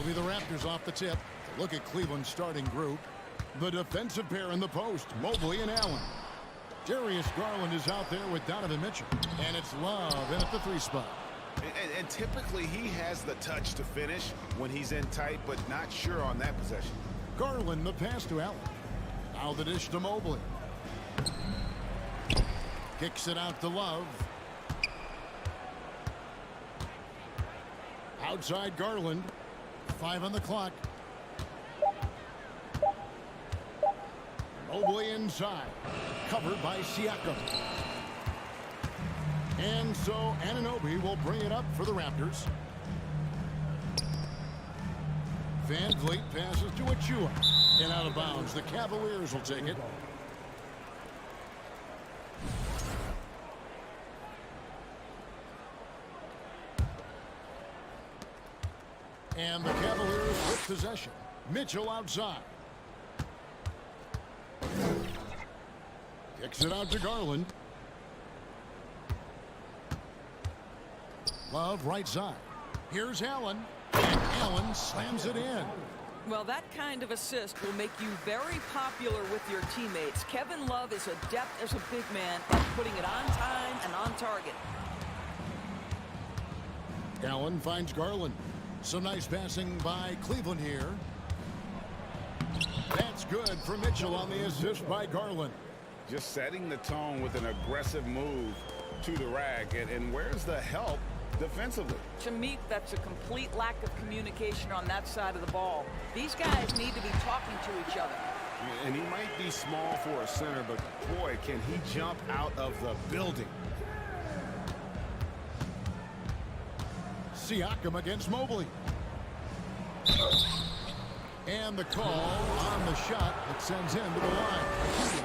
It'll be the Raptors off the tip. Look at Cleveland's starting group. The defensive pair in the post, Mobley and Allen. Darius Garland is out there with Donovan Mitchell. And it's Love in at the 3 spot. And typically he has the touch to finish when he's in tight, but not sure on that possession. Garland the pass to Allen. Now the dish to Mobley. Kicks it out to Love. Outside Garland. 5 on the clock. Mobley inside. Covered by Siakam. And so Anunoby will bring it up for the Raptors. Van Vliet passes to Achua. And out of bounds. The Cavaliers will take it. And the Cavaliers with possession. Mitchell outside. Kicks it out to Garland. Love right side. Here's Allen. And Allen slams it in. Well, that kind of assist will make you very popular with your teammates. Kevin Love is adept as a big man at putting it on time and on target. Allen finds Garland. Some nice passing by Cleveland here. That's good for Mitchell on the assist by Garland. Just setting the tone with an aggressive move to the rack. And where's the help defensively? To me, that's a complete lack of communication on that side of the ball. These guys need to be talking to each other. And he might be small for a center, but boy, can he jump out of the building. Siakam against Mobley. And the call on the shot that sends him to the line.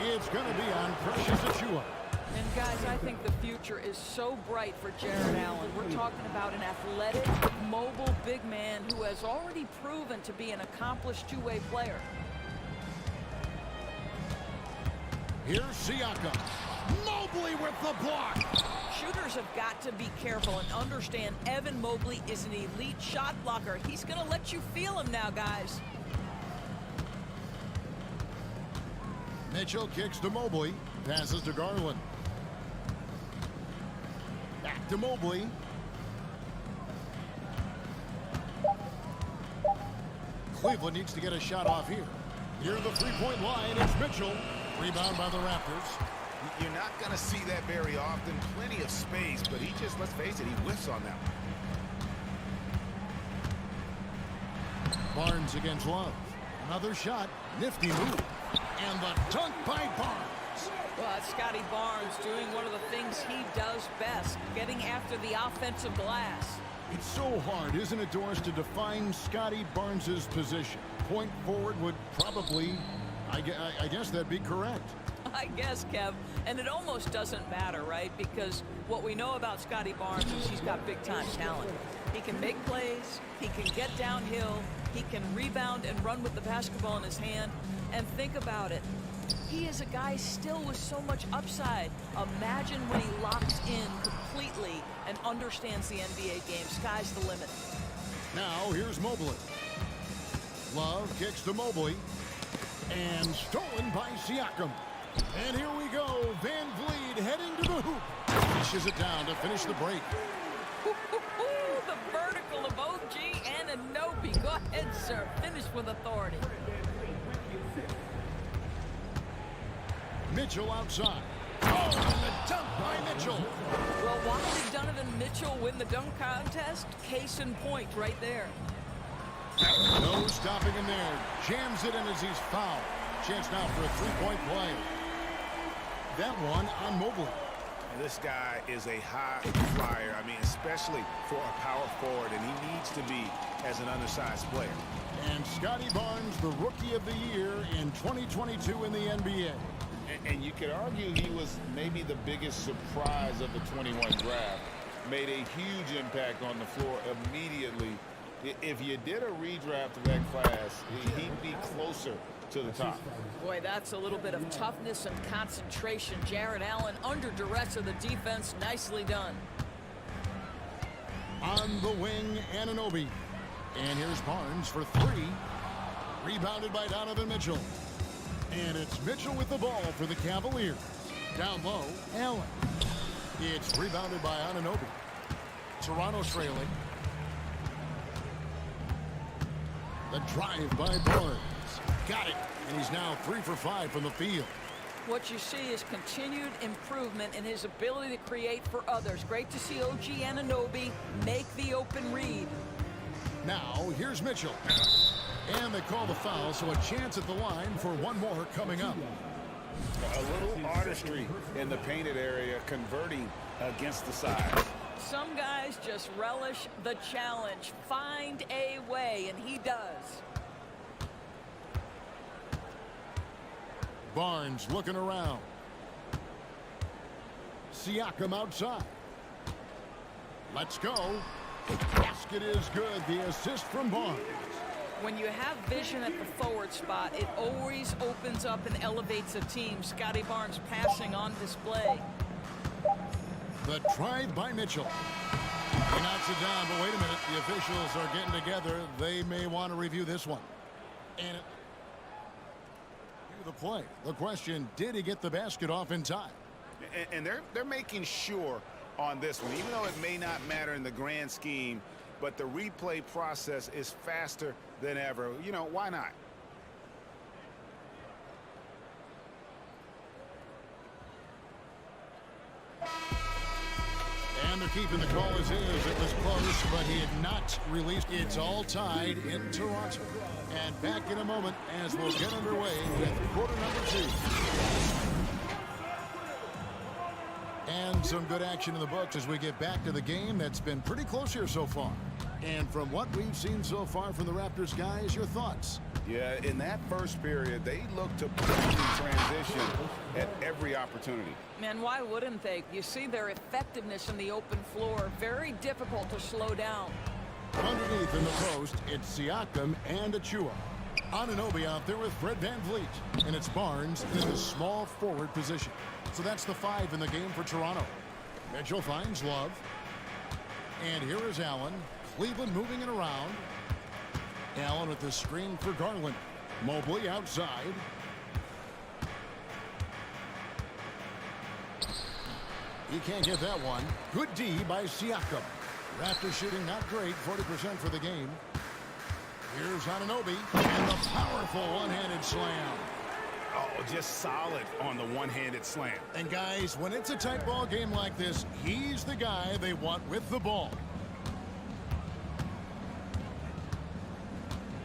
It's going to be on Precious Achua. And guys, I think the future is so bright for Jared Allen. We're talking about an athletic, mobile big man who has already proven to be an accomplished two-way player. Here's Siakam. Mobley with the block. Shooters have got to be careful and understand Evan Mobley is an elite shot blocker. He's going to let you feel him now, guys. Mitchell kicks to Mobley. Passes to Garland. Back to Mobley. Cleveland needs to get a shot off here. Near the three-point line, it's Mitchell. Rebound by the Raptors. You're not going to see that very often. Plenty of space, but he just, let's face it, he whiffs on that one. Barnes against Love. Another shot. Nifty move. And the dunk by Barnes. Well, that's Scotty Barnes doing one of the things he does best, getting after the offensive glass. It's so hard, isn't it, Doris, to define Scotty Barnes's position? Point forward would probably, I guess that'd be correct. I guess, Kev, and it almost doesn't matter, right? Because what we know about Scotty Barnes is he's got big-time talent. He can make plays, he can get downhill, he can rebound and run with the basketball in his hand. And think about it. He is a guy still with so much upside. Imagine when he locks in completely and understands the NBA game. Sky's the limit. Now, here's Mobley. Love kicks to Mobley. And stolen by Siakam. And here we go. Van Vliet heading to the hoop. Dishes it down to finish the break. The vertical of OG Anunoby. Go ahead, sir. Finish with authority. Mitchell outside. Oh, and the dunk by Mitchell. Well, why did Donovan Mitchell win the dunk contest? Case in point right there. No stopping him there. Jams it in as he's fouled. Chance now for a three-point play. That one on Mobley. This guy is a high flyer. I mean, especially for a power forward, and he needs to be as an undersized player. And Scotty Barnes, the Rookie of the Year in 2022 in the NBA. And you could argue he was maybe the biggest surprise of the 21 draft. Made a huge impact on the floor immediately. If you did a redraft of that class, he'd be closer to the top. Boy, that's a little bit of toughness and concentration. Jared Allen under duress of the defense. Nicely done. On the wing, Anunoby. And here's Barnes for three. Rebounded by Donovan Mitchell. And it's Mitchell with the ball for the Cavaliers. Down low, Allen. It's rebounded by Anunoby. Toronto trailing. The drive by Barnes. Got it. And he's now 3 for 5 from the field. What you see is continued improvement in his ability to create for others. Great to see OG Anunoby make the open read. Now, here's Mitchell. And they call the foul, so a chance at the line for one more coming up. A little artistry in the painted area, converting against the size. Some guys just relish the challenge. Find a way, and he does. Barnes looking around. Siakam outside. Let's go. Basket is good. The assist from Barnes. When you have vision at the forward spot, it always opens up and elevates a team. Scotty Barnes passing on display. The drive by Mitchell. He knocks it down, but wait a minute. The officials are getting together. They may want to review this one. And the play. The question, did he get the basket off in time? And they're making sure on this one, even though it may not matter in the grand scheme, but the replay process is faster than ever. You know, why not? And they're keeping the call as is. It was close, but he had not released. It's all tied in Toronto. And back in a moment as we'll get underway with quarter number 2. And some good action in the books as we get back to the game that's been pretty close here so far. And from what we've seen so far from the Raptors, guys, your thoughts? Yeah, in that first period, they looked to push in transition at every opportunity. Man, why wouldn't they? You see their effectiveness in the open floor. Very difficult to slow down. Underneath in the post, it's Siakam and Achua. Anunoby out there with Fred VanVleet. And it's Barnes in the small forward position. So that's the 5 in the game for Toronto. Mitchell finds Love. And here is Allen. Cleveland moving it around. Allen with the screen for Garland. Mobley outside. He can't get that one. Good D by Siakam. Raptors shooting not great, 40% for the game. Here's Anunoby and the powerful one-handed slam. Oh, just solid on the one-handed slam. And guys, when it's a tight ball game like this, he's the guy they want with the ball.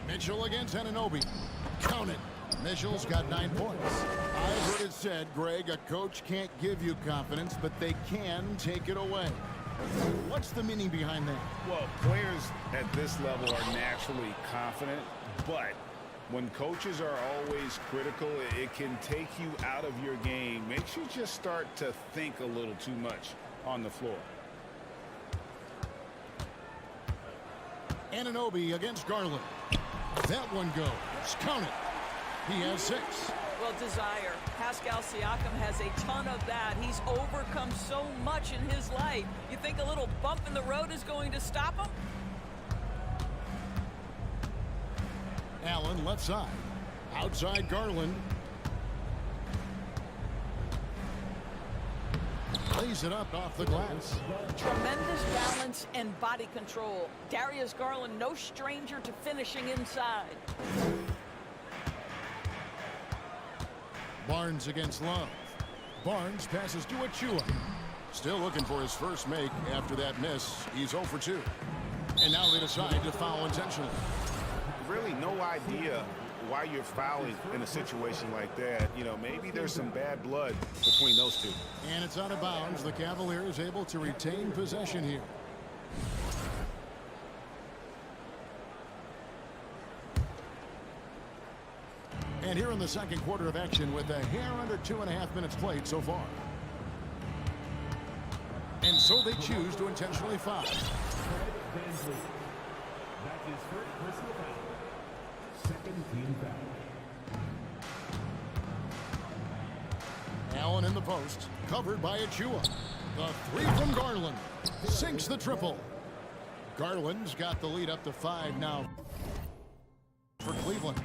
Mitchell against Anunoby. Count it. Mitchell's got 9 points. I've heard it said, Greg, a coach can't give you confidence, but they can take it away. What's the meaning behind that? Well, players at this level are naturally confident, but when coaches are always critical, it can take you out of your game. Makes you just start to think a little too much on the floor. Anunoby against Garland. That one goes. Count it. He has 6. Well, desire. Pascal Siakam has a ton of that. He's overcome so much in his life. You think a little bump in the road is going to stop him? Allen left side. Outside Garland. Lays it up off the glass. Tremendous balance and body control. Darius Garland, no stranger to finishing inside. Barnes against Love. Barnes passes to Achua. Still looking for his first make after that miss. He's 0 for 2. And now they decide to foul intentionally. Really no idea why you're fouling in a situation like that. You know, maybe there's some bad blood between those two. And it's out of bounds. The Cavaliers able to retain possession here. And here in the second quarter of action with a hair under 2.5 minutes played so far. And so they choose to intentionally foul. That's his first personal foul. Second team foul. Allen in the post, covered by Achua. The 3 from Garland sinks the triple. Garland's got the lead up to 5 now for Cleveland.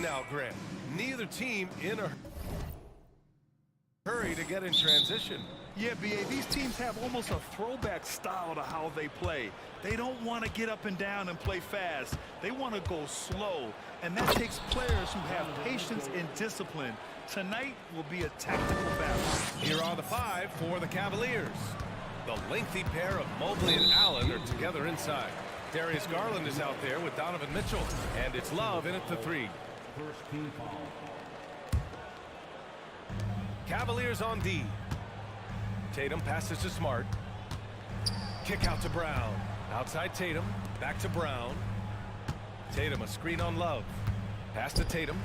now, Grant. Neither team in a hurry to get in transition. Yeah, B.A., these teams have almost a throwback style to how they play. They don't want to get up and down and play fast. They want to go slow, and that takes players who have patience and discipline. Tonight will be a tactical battle. Here are the 5 for the Cavaliers. The lengthy pair of Mobley and Allen are together inside. Darius Garland is out there with Donovan Mitchell, and it's Love in at the 3. First team foul. Cavaliers on D. Tatum passes to Smart. Kick out to Brown. Outside Tatum. Back to Brown. Tatum, a screen on Love. Pass to Tatum.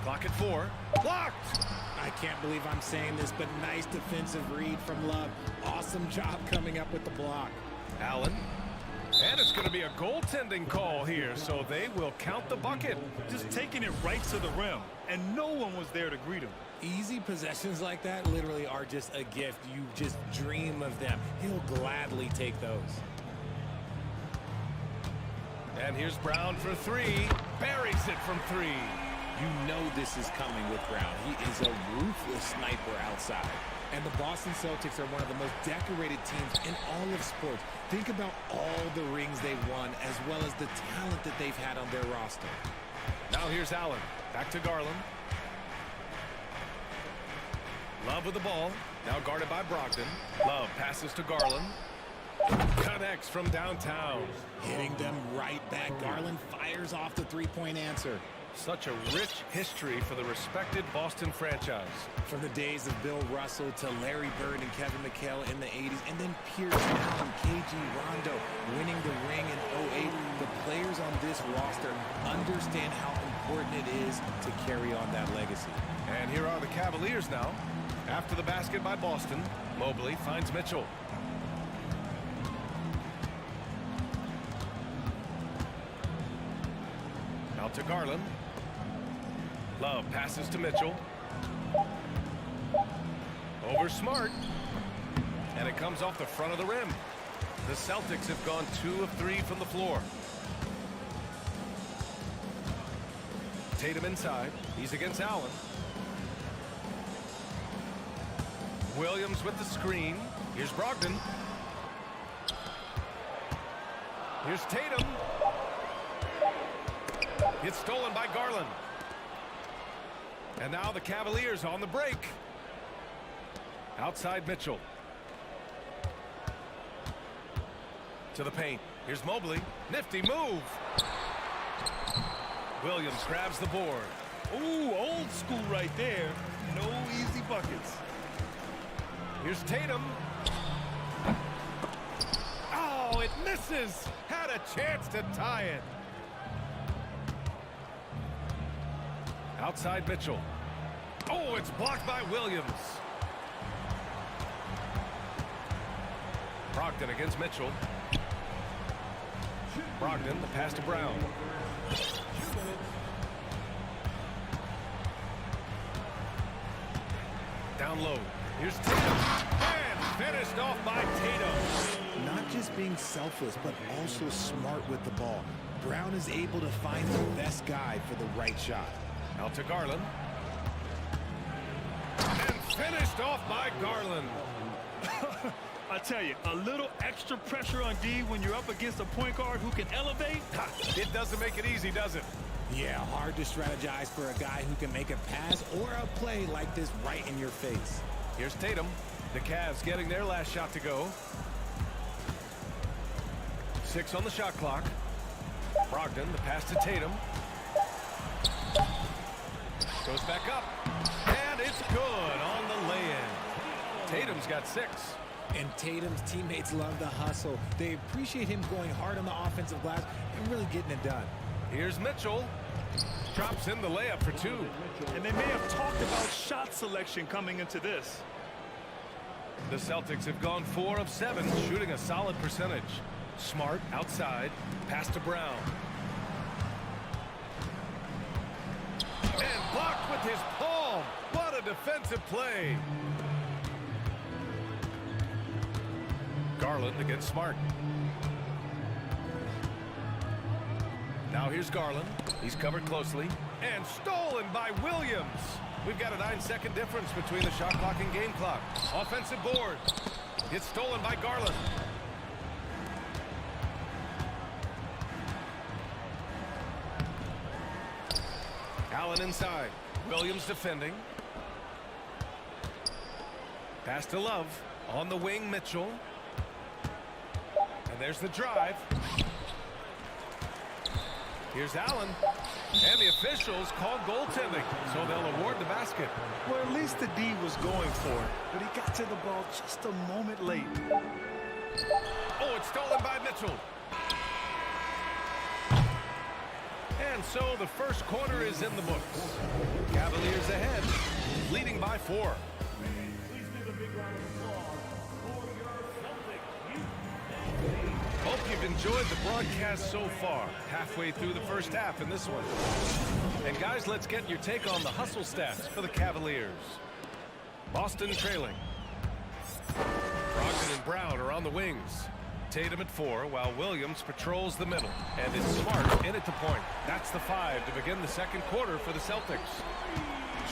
Clock at 4. Blocked! I can't believe I'm saying this, but nice defensive read from Love. Awesome job coming up with the block. Allen. And it's going to be a goaltending call here, so they will count the bucket. Just taking it right to the rim, and no one was there to greet him. Easy possessions like that literally are just a gift. You just dream of them. He'll gladly take those. And here's Brown for 3. Buries it from 3. You know this is coming with Brown. He is a ruthless sniper outside. And the Boston Celtics are one of the most decorated teams in all of sports. Think about all the rings they've won, as well as the talent that they've had on their roster. Now here's Allen. Back to Garland. Love with the ball. Now guarded by Brogdon. Love passes to Garland. Connects from downtown. Hitting them right back. Garland fires off the three-point answer. Such a rich history for the respected Boston franchise. From the days of Bill Russell to Larry Bird and Kevin McHale in the 80s, and then Pierce Allen, KG Rondo winning the ring in 08. The players on this roster understand how important it is to carry on that legacy. And here are the Cavaliers now. After the basket by Boston, Mobley finds Mitchell. Out to Garland. Love passes to Mitchell. Over Smart. And it comes off the front of the rim. The Celtics have gone 2 of 3 from the floor. Tatum inside. He's against Allen. Williams with the screen. Here's Brogdon. Here's Tatum. It's stolen by Garland. And now the Cavaliers on the break. Outside Mitchell. To the paint. Here's Mobley. Nifty move. Williams grabs the board. Ooh, old school right there. No easy buckets. Here's Tatum. Oh, it misses. Had a chance to tie it. Outside Mitchell. Oh, it's blocked by Williams. Brogdon against Mitchell. Brogdon, the pass to Brown. Down low. Here's Tatum. And finished off by Tatum. Not just being selfless, but also smart with the ball. Brown is able to find the best guy for the right shot. Out to Garland. And finished off by Garland. I tell you, a little extra pressure on D when you're up against a point guard who can elevate. It doesn't make it easy, does it? Yeah, hard to strategize for a guy who can make a pass or a play like this right in your face. Here's Tatum. The Cavs getting their last shot to go. 6 on the shot clock. Brogdon, the pass to Tatum. Goes back up. And it's good on the lay-in. Tatum's got 6. And Tatum's teammates love the hustle. They appreciate him going hard on the offensive glass and really getting it done. Here's Mitchell. Drops in the layup for 2. And they may have talked about shot selection coming into this. The Celtics have gone 4 of 7, shooting a solid percentage. Smart outside. Pass to Brown. And blocked with his palm. What a defensive play. Garland against Smart. Now here's Garland. He's covered closely. And stolen by Williams. We've got a 9-second difference between the shot clock and game clock. Offensive board. It's stolen by Garland. Allen inside. Williams defending. Pass to Love. On the wing, Mitchell. And there's the drive. Here's Allen. And the officials called goaltending, so they'll award the basket. Well, at least the D was going for it, but he got to the ball just a moment late. Oh, it's stolen by Mitchell. And so the first quarter is in the books. Cavaliers ahead, leading by 4. Please give a big round of applause for your Celtics. Hope you've enjoyed the broadcast so far. Halfway through the first half in this one. And guys, let's get your take on the hustle stats for the Cavaliers. Boston trailing. Brogdon and Brown are on the wings. Tatum at 4 while Williams patrols the middle. And it's Smart in at the point. That's the 5 to begin the second quarter for the Celtics.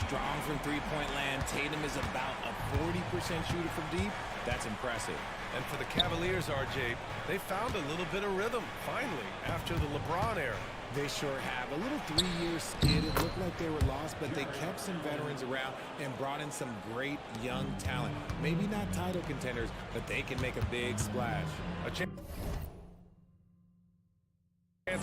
Strong from three-point land. Tatum is about a 40% shooter from deep. That's impressive. And for the Cavaliers, RJ, they found a little bit of rhythm, finally, after the LeBron era. They sure have. A little 3-year skid. It looked like they were lost, but they kept some veterans around and brought in some great young talent. Maybe not title contenders, but they can make a big splash. A chance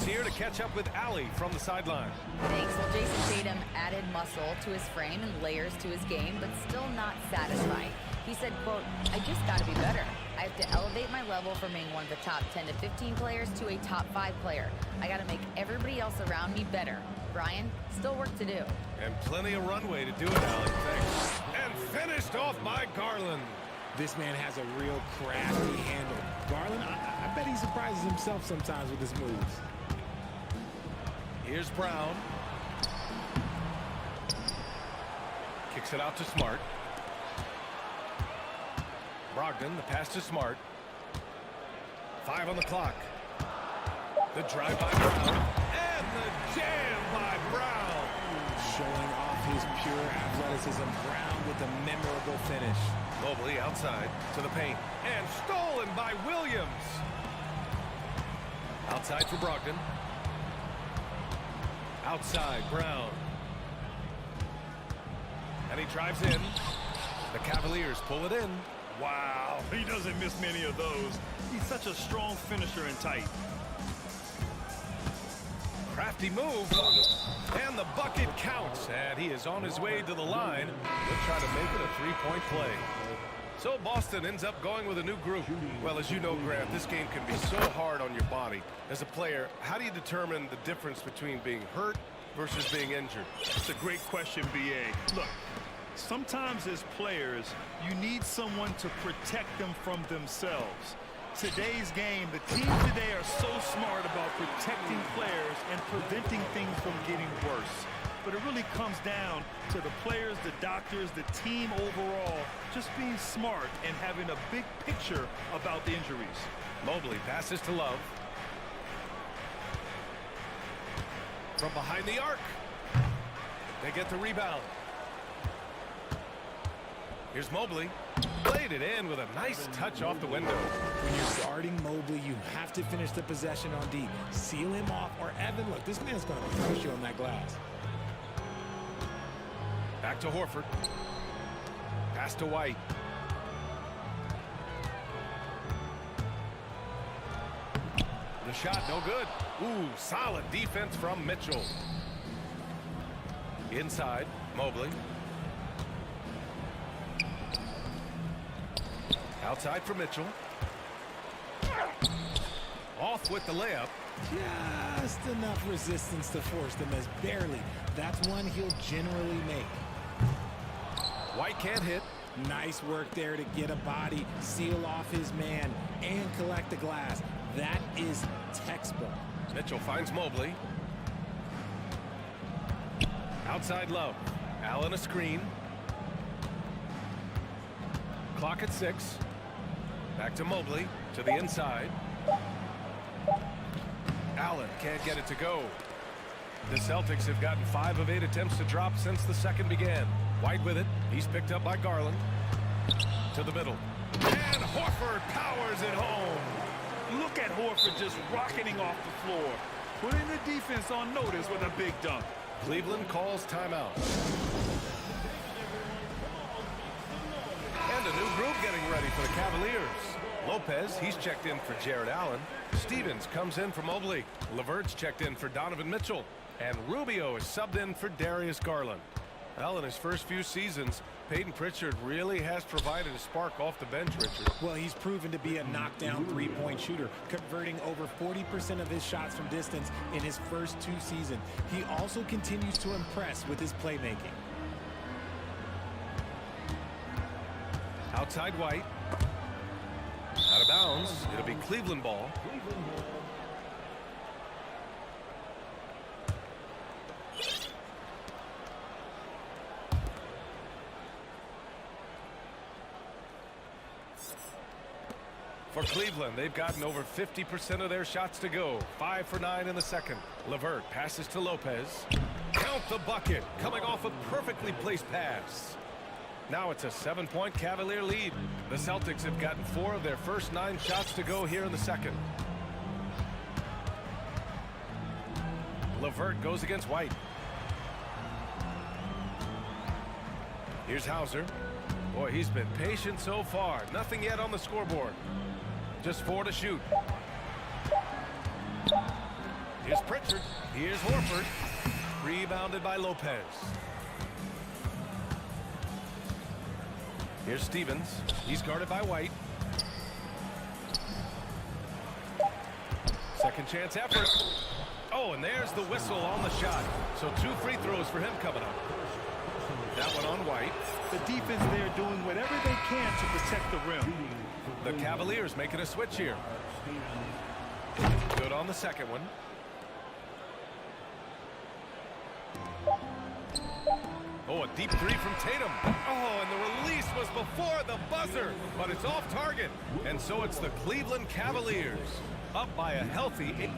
here to catch up with Allie from the sideline. Thanks. Well, Jason Tatum added muscle to his frame and layers to his game, but still not satisfied. He said, quote, "I just got to be better. I have to elevate my level from being one of the top 10 to 15 players to a top 5 player. I got to make everybody else around me better. Brian, still work to do." And plenty of runway to do it, Allie. Thanks. And finished off by Garland. This man has a real crafty handle. Garland, I bet he surprises himself sometimes with his moves. Here's Brown. Kicks it out to Smart. Brogdon, the pass to Smart. 5 on the clock. The drive by Brown. And the jam by Brown. Showing off his pure athleticism. Brown with a memorable finish. Mobley outside to the paint. And stolen by Williams. Outside for Brogdon. Outside, Brown. And he drives in. The Cavaliers pull it in. Wow, he doesn't miss many of those. He's such a strong finisher and tight. Crafty move. And the bucket counts. And he is on his way to the line. He'll try to make it a 3-point play. So Boston ends up going with a new group. Well, as you know, Grant, this game can be so hard on your body. As a player, how do you determine the difference between being hurt versus being injured? It's a great question, B.A. Look, sometimes as players, you need someone to protect them from themselves. Today's game, the teams today are so smart about protecting players and preventing things from getting worse. But it really comes down to the players, the doctors, the team overall, just being smart and having a big picture about the injuries. Mobley passes to Love. From behind the arc. They get the rebound. Here's Mobley. Played it in with a nice touch off the window. When you're guarding Mobley, you have to finish the possession on D. Seal him off, or Evan, look, this man's going to crush you on that glass. Back to Horford. Pass to White. The shot, no good. Ooh, solid defense from Mitchell. Inside, Mobley. Outside for Mitchell. Off with the layup. Just enough resistance to force the miss, barely. That's one he'll generally make. White can't hit. Nice work there to get a body, seal off his man, and collect the glass. That is textbook. Mitchell finds Mobley. Outside Love. Allen a screen. Clock at 6. Back to Mobley. To the inside. Allen can't get it to go. The Celtics have gotten 5 of 8 attempts to drop since the second began. White with it. He's picked up by Garland. To the middle. And Horford powers it home. Look at Horford just rocketing off the floor. Putting the defense on notice with a big dunk. Cleveland calls timeout. And a new group getting ready for the Cavaliers. Lopez, he's checked in for Jared Allen. Stevens comes in for Mobley. LeVert's checked in for Donovan Mitchell. And Rubio is subbed in for Darius Garland. Well, in his first few seasons, Peyton Pritchard really has provided a spark off the bench, Richard. Well, he's proven to be a knockdown three-point shooter, converting over 40% of his shots from distance in his first 2 seasons. He also continues to impress with his playmaking. Outside White. Out of bounds. It'll be Cleveland ball. For Cleveland, they've gotten over 50% of their shots to go. 5 for 9 in the second. LeVert passes to Lopez. Count the bucket. Coming off a perfectly placed pass. Now it's a 7-point Cavalier lead. The Celtics have gotten 4 of their first 9 shots to go here in the second. LeVert goes against White. Here's Hauser. Boy, he's been patient so far. Nothing yet on the scoreboard. Just 4 to shoot. Here's Pritchard. Here's Horford. Rebounded by Lopez. Here's Stevens. He's guarded by White. Second chance effort. Oh, and there's the whistle on the shot. So 2 free throws for him coming up. That one on White. The defense there doing whatever they can to protect the rim. The Cavaliers making a switch here. Good on the second one. Oh, a deep 3 from Tatum. Oh, and the release was before the buzzer, but it's off target. And so it's the Cleveland Cavaliers up by a healthy 8.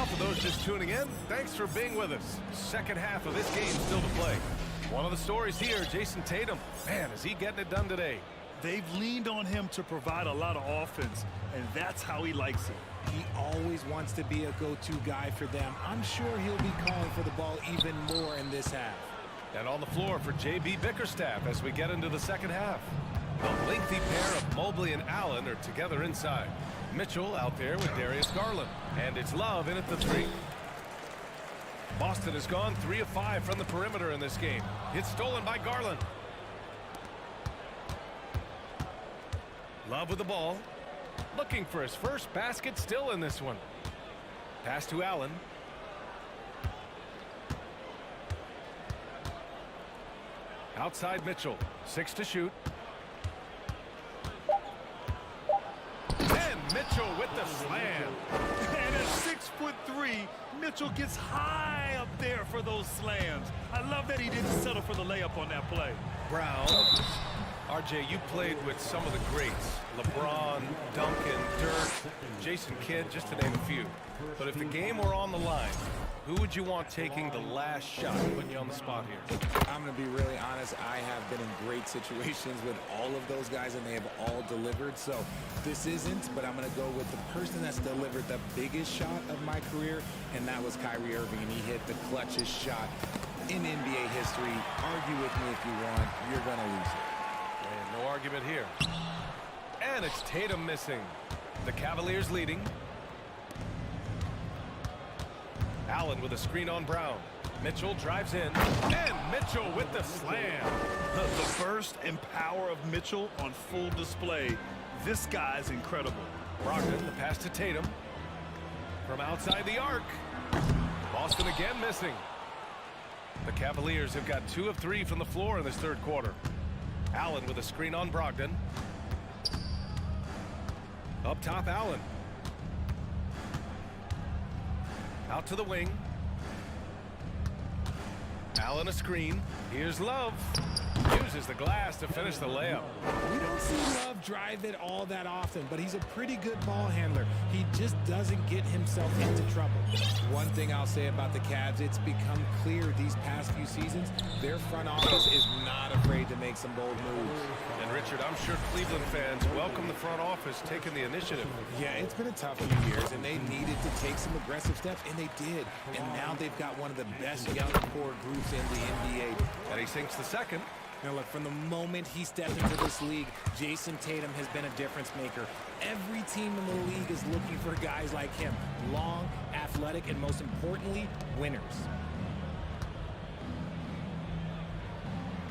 For those just tuning in, thanks for being with us. Second half of this game still to play. One of the stories here, Jason Tatum. Man, is he getting it done today? They've leaned on him to provide a lot of offense, and that's how he likes it. He always wants to be a go-to guy for them. I'm sure he'll be calling for the ball even more in this half. And on the floor for J.B. Bickerstaff as we get into the second half. The lengthy pair of Mobley and Allen are together inside. Mitchell out there with Darius Garland. And it's Love in at the 3. Boston has gone 3 of 5 from the perimeter in this game. It's stolen by Garland. Love with the ball. Looking for his first basket still in this one. Pass to Allen. Outside Mitchell. 6 to shoot. Mitchell with the slam. And at 6'3", Mitchell gets high up there for those slams. I love that he didn't settle for the layup on that play. Brown. RJ, you played with some of the greats. LeBron, Duncan, Dirk, Jason Kidd, just to name a few. But if the game were on the line, who would you want taking the last shot? Putting you on the spot here. I'm going to be really honest. I have been in great situations with all of those guys, and they have all delivered. So this isn't, but I'm going to go with the person that's delivered the biggest shot of my career, and that was Kyrie Irving, and he hit the clutchest shot in NBA history. Argue with me if you want. You're going to lose it. And no argument here. And it's Tatum missing. The Cavaliers leading. Allen with a screen on Brown. Mitchell drives in. And Mitchell with the slam. The burst and power of Mitchell on full display. This guy's incredible. Brogdon, the pass to Tatum. From outside the arc. Boston again missing. The Cavaliers have got 2 of 3 from the floor in this third quarter. Allen with a screen on Brogdon. Up top, Allen. Out to the wing. Allen a screen. Here's Love. Uses the glass to finish the layup. We don't see Love drive it all that often, but he's a pretty good ball handler. He just doesn't get himself into trouble. One thing I'll say about the Cavs, it's become clear these past few seasons, their front office is not afraid to make some bold moves. And Richard, I'm sure Cleveland fans welcome the front office taking the initiative. Yeah, it's been a tough few years, and they needed to take some aggressive steps, and they did. And now they've got one of the best young core groups in the NBA. And he sinks the second. Now look, from the moment he stepped into this league, Jason Tatum has been a difference maker. Every team in the league is looking for guys like him. Long, athletic, and most importantly, winners.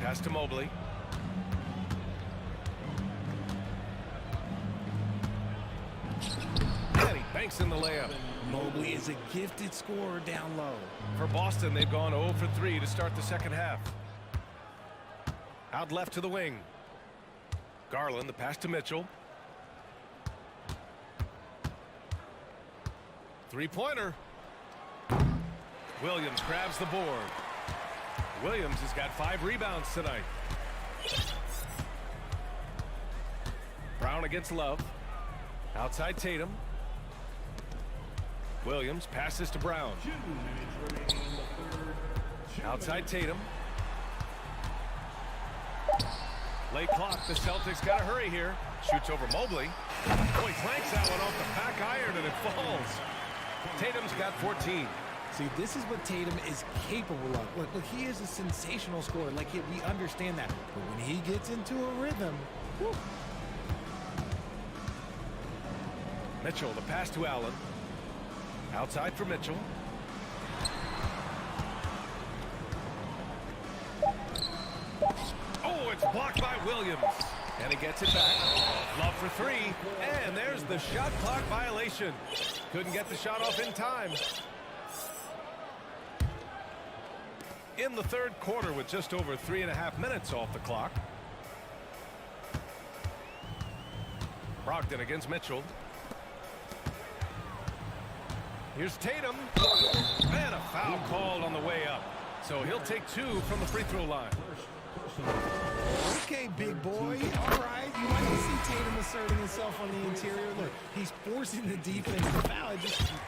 Pass to Mobley. And he banks in the layup. Mobley is a gifted scorer down low. For Boston, they've gone 0 for 3 to start the second half. Out left to the wing. Garland, the pass to Mitchell. Three-pointer. Williams grabs the board. Williams has got 5 rebounds tonight. Brown against Love. Outside Tatum. Williams passes to Brown. Outside Tatum. Late clock. The Celtics got to hurry here. Shoots over Mobley. Oh, he clanks that one off the back iron and it falls. Tatum's got 14. See, this is what Tatum is capable of. Look, he is a sensational scorer. Like, we understand that. But when he gets into a rhythm, whew. Mitchell, the pass to Allen. Outside for Mitchell. Oh, it's blocked by Williams. And he gets it back. Love for 3. And there's the shot clock violation. Couldn't get the shot off in time. In the third quarter with just over 3.5 minutes off the clock. Brogdon against Mitchell. Here's Tatum. And a foul called on the way up. So he'll take 2 from the free throw line. Okay, big boy. All right. You like to see Tatum asserting himself on the interior. Look, he's forcing the defense to foul.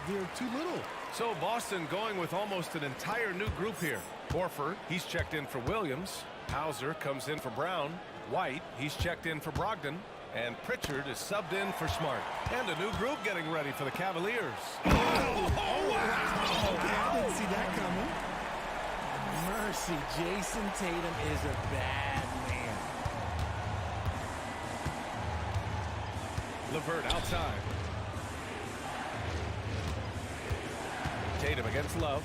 They're too little. So Boston going with almost an entire new group here. Horford, he's checked in for Williams. Hauser comes in for Brown. White, he's checked in for Brogdon. And Pritchard is subbed in for Smart. And a new group getting ready for the Cavaliers. Oh, wow. Okay, I didn't see that coming. Mercy, Jason Tatum is a bad man. LeVert outside. Tatum against Love.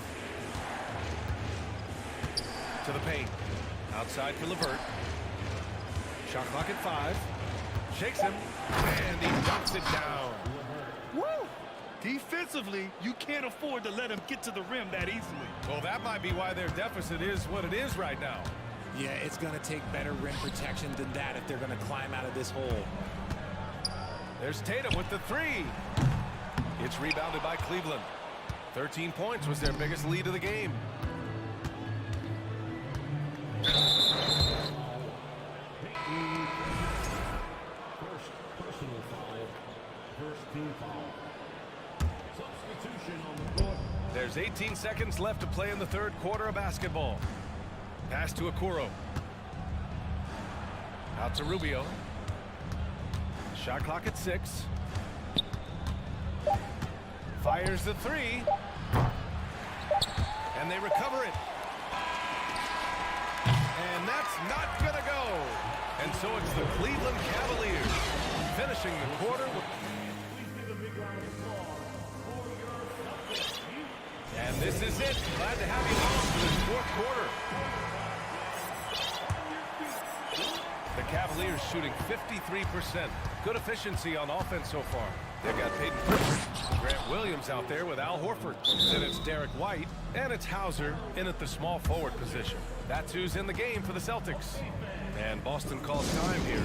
To the paint. Outside for LeVert. Shot clock at 5. Shakes him. And he dunks it down. Woo! Defensively, you can't afford to let him get to the rim that easily. Well, that might be why their deficit is what it is right now. Yeah, it's going to take better rim protection than that if they're going to climb out of this hole. There's Tatum with the 3. It's rebounded by Cleveland. 13 points was their biggest lead of the game. First personal foul. First team foul. Substitution on the court. There's 18 seconds left to play in the third quarter of basketball. Pass to Okoro. Out to Rubio. Shot clock at 6. Fires the 3. And they recover it. And that's not going to go. And so it's the Cleveland Cavaliers finishing the quarter with... And this is it. Glad to have you along for this fourth quarter. The Cavaliers shooting 53%. Good efficiency on offense so far. They've got Peyton Pritchard, Grant Williams out there with Al Horford. Then it's Derek White, and it's Hauser in at the small forward position. That's who's in the game for the Celtics. And Boston calls time here.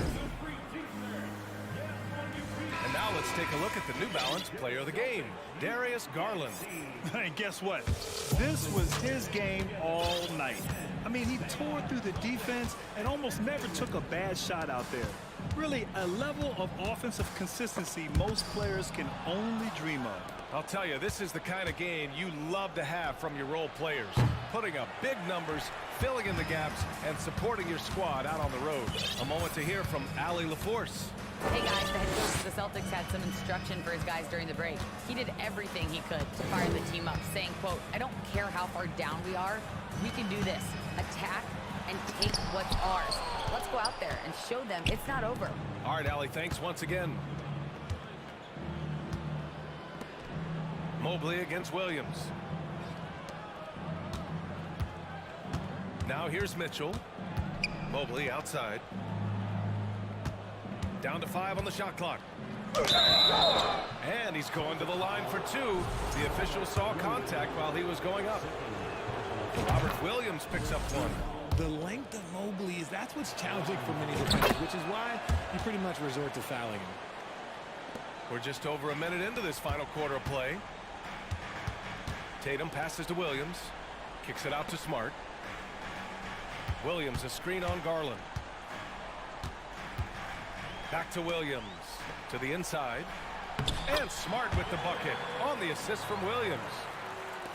And now Now let's take a look at the New Balance player of the game, Darius Garland. And guess what? This was his game all night. I mean, he tore through the defense and almost never took a bad shot out there. Really, a level of offensive consistency most players can only dream of. I'll tell you, this is the kind of game you love to have from your role players. Putting up big numbers, filling in the gaps, and supporting your squad out on the road. A moment to hear from Allie LaForce. Hey guys, the head coach of the Celtics had some instruction for his guys during the break. He did everything he could to fire the team up, saying, quote, I don't care how far down we are, we can do this. Attack and take what's ours. Let's go out there and show them it's not over. All right, Allie, thanks once again. Mobley against Williams. Now here's Mitchell. Mobley outside. Down to 5 on the shot clock. And he's going to the line for 2. The official saw contact while he was going up. Robert Williams picks up 1. The length of Mobley that's what's challenging for many defenders, which is why you pretty much resort to fouling him. We're just over a minute into this final quarter of play. Tatum passes to Williams. Kicks it out to Smart. Williams, a screen on Garland. Back to Williams. To the inside. And Smart with the bucket on the assist from Williams.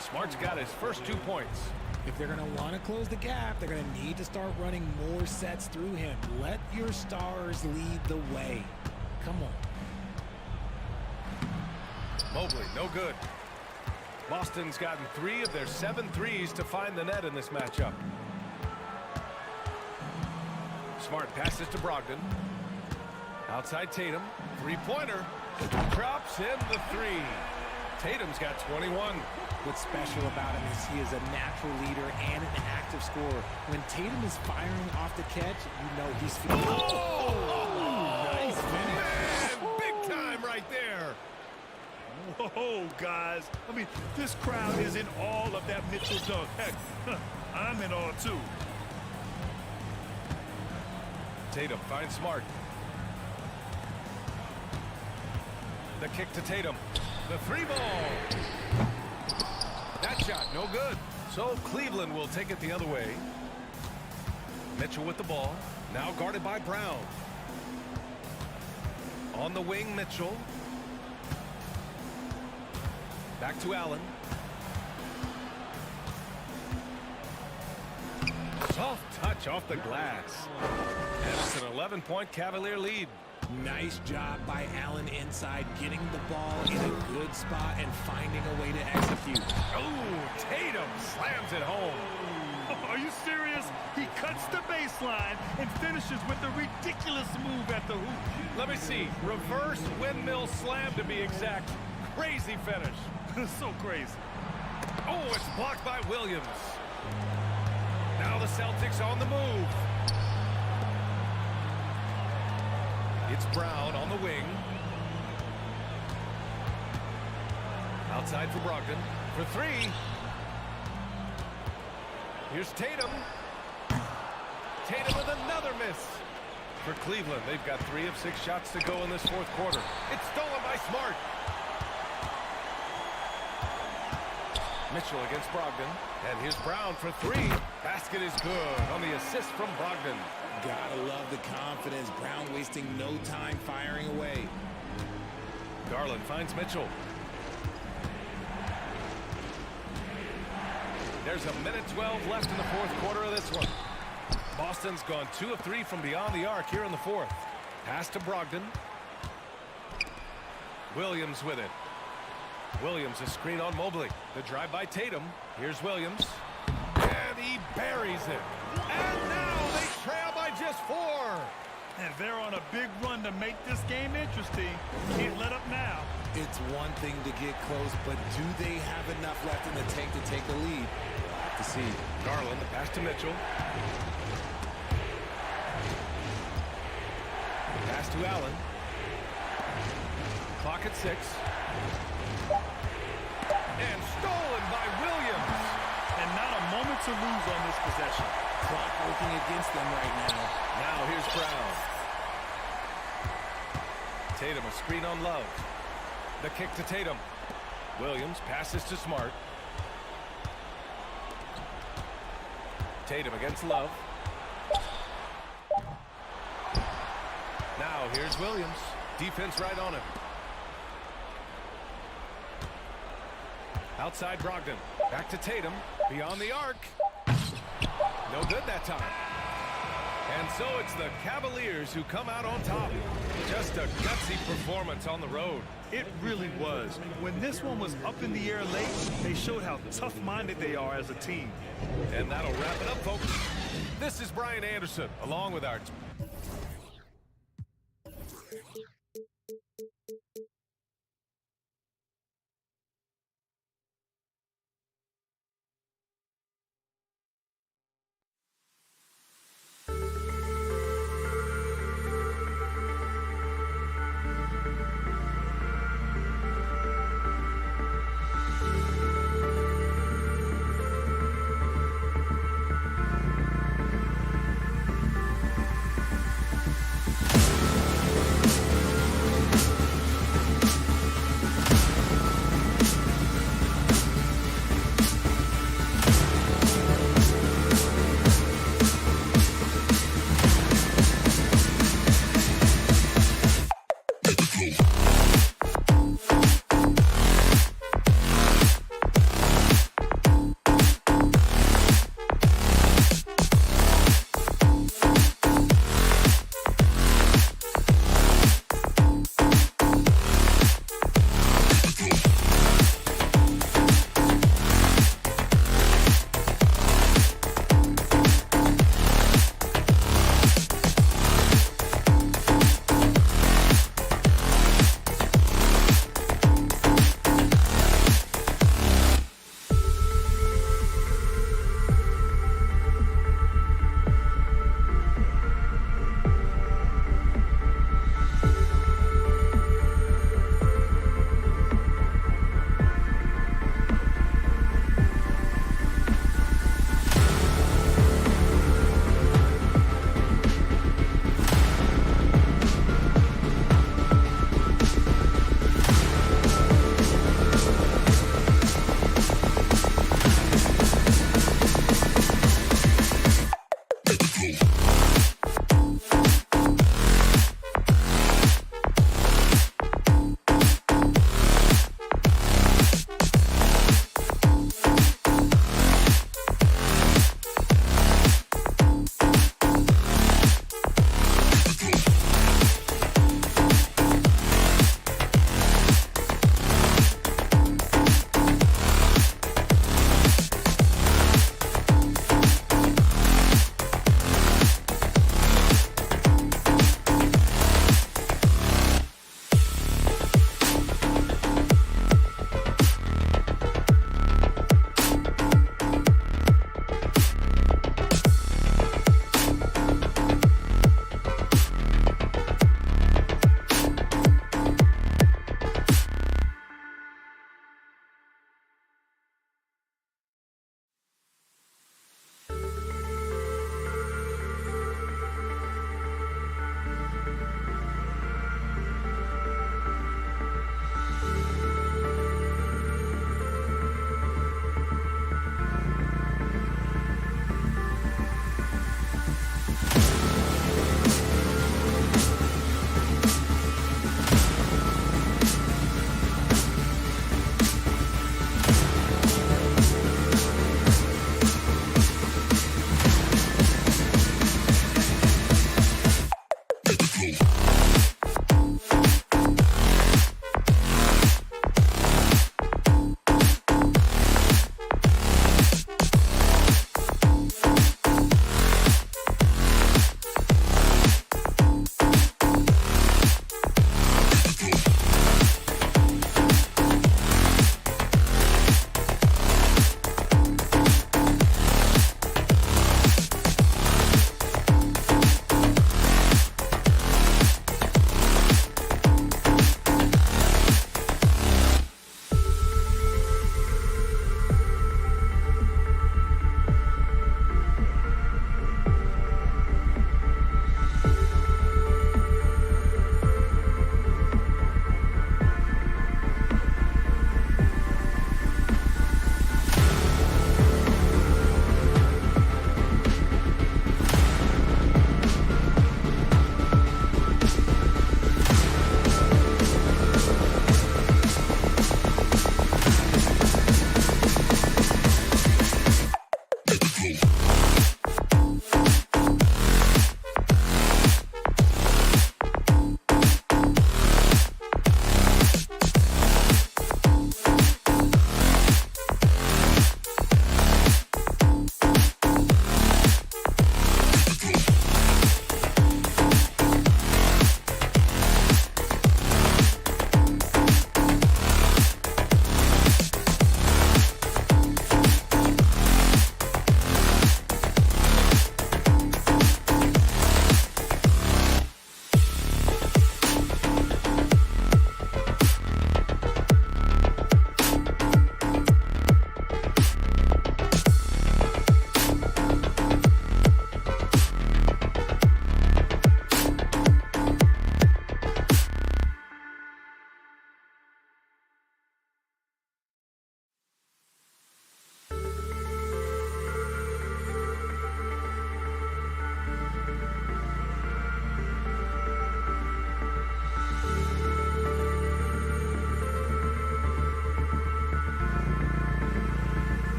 Smart's got his first 2 points. If they're going to want to close the gap, they're going to need to start running more sets through him. Let your stars lead the way. Come on. Mobley, no good. Boston's gotten 3 of their 7 threes to find the net in this matchup. Smart passes to Brogdon. Outside Tatum. 3-pointer. Drops in the 3. Tatum's got 21. What's special about him is he is a natural leader and an active scorer. When Tatum is firing off the catch, you know he's feeling. Nice finish. Man, big time right there. Whoa, guys. I mean, this crowd is in all of that Mitchell dunk. Heck, I'm in awe, too. Tatum finds Smart. The kick to Tatum. The 3-ball. That shot, no good. So Cleveland will take it the other way. Mitchell with the ball. Now guarded by Brown. On the wing, Mitchell. Back to Allen. Soft touch off the glass. And it's an 11-point Cavalier lead. Nice job by Allen inside, getting the ball in a good spot and finding a way to execute. Oh, Tatum slams it home. Are you serious? He cuts the baseline and finishes with a ridiculous move at the hoop. Let me see. Reverse windmill slam to be exact. Crazy finish. So crazy. Oh, it's blocked by Williams. Now the Celtics on the move. It's Brown on the wing. Outside for Brogdon. For 3. Here's Tatum. Tatum with another miss. For Cleveland, they've got 3 of 6 shots to go in this 4th quarter. It's stolen by Smart. Mitchell against Brogdon. And here's Brown for 3. Basket is good on the assist from Brogdon. Gotta love the confidence. Brown wasting no time firing away. Garland finds Mitchell. There's a minute 12 left in the 4th quarter of this one. Boston's gone 2 of 3 from beyond the arc here in the 4th. Pass to Brogdon. Williams with it. Williams, a screen on Mobley. The drive by Tatum. Here's Williams. And he buries it. And now they trail by just 4. And they're on a big run to make this game interesting. Can't let up now. It's one thing to get close, but do they have enough left in the tank to take the lead? We'll have to see. Garland, the pass to Mitchell. Pass to Allen. Clock at 6. And stolen by Williams. And not a moment to lose on this possession. Clock working against them right now. Now here's Brown. Tatum, a screen on Love. The kick to Tatum. Williams passes to Smart. Tatum against Love. Now here's Williams. Defense right on him. Outside Brogdon. Back to Tatum. Beyond the arc. No good that time. And so it's the Cavaliers who come out on top. Just a gutsy performance on the road. It really was. When this one was up in the air late, they showed how tough-minded they are as a team. And that'll wrap it up, folks. This is Brian Anderson, along with our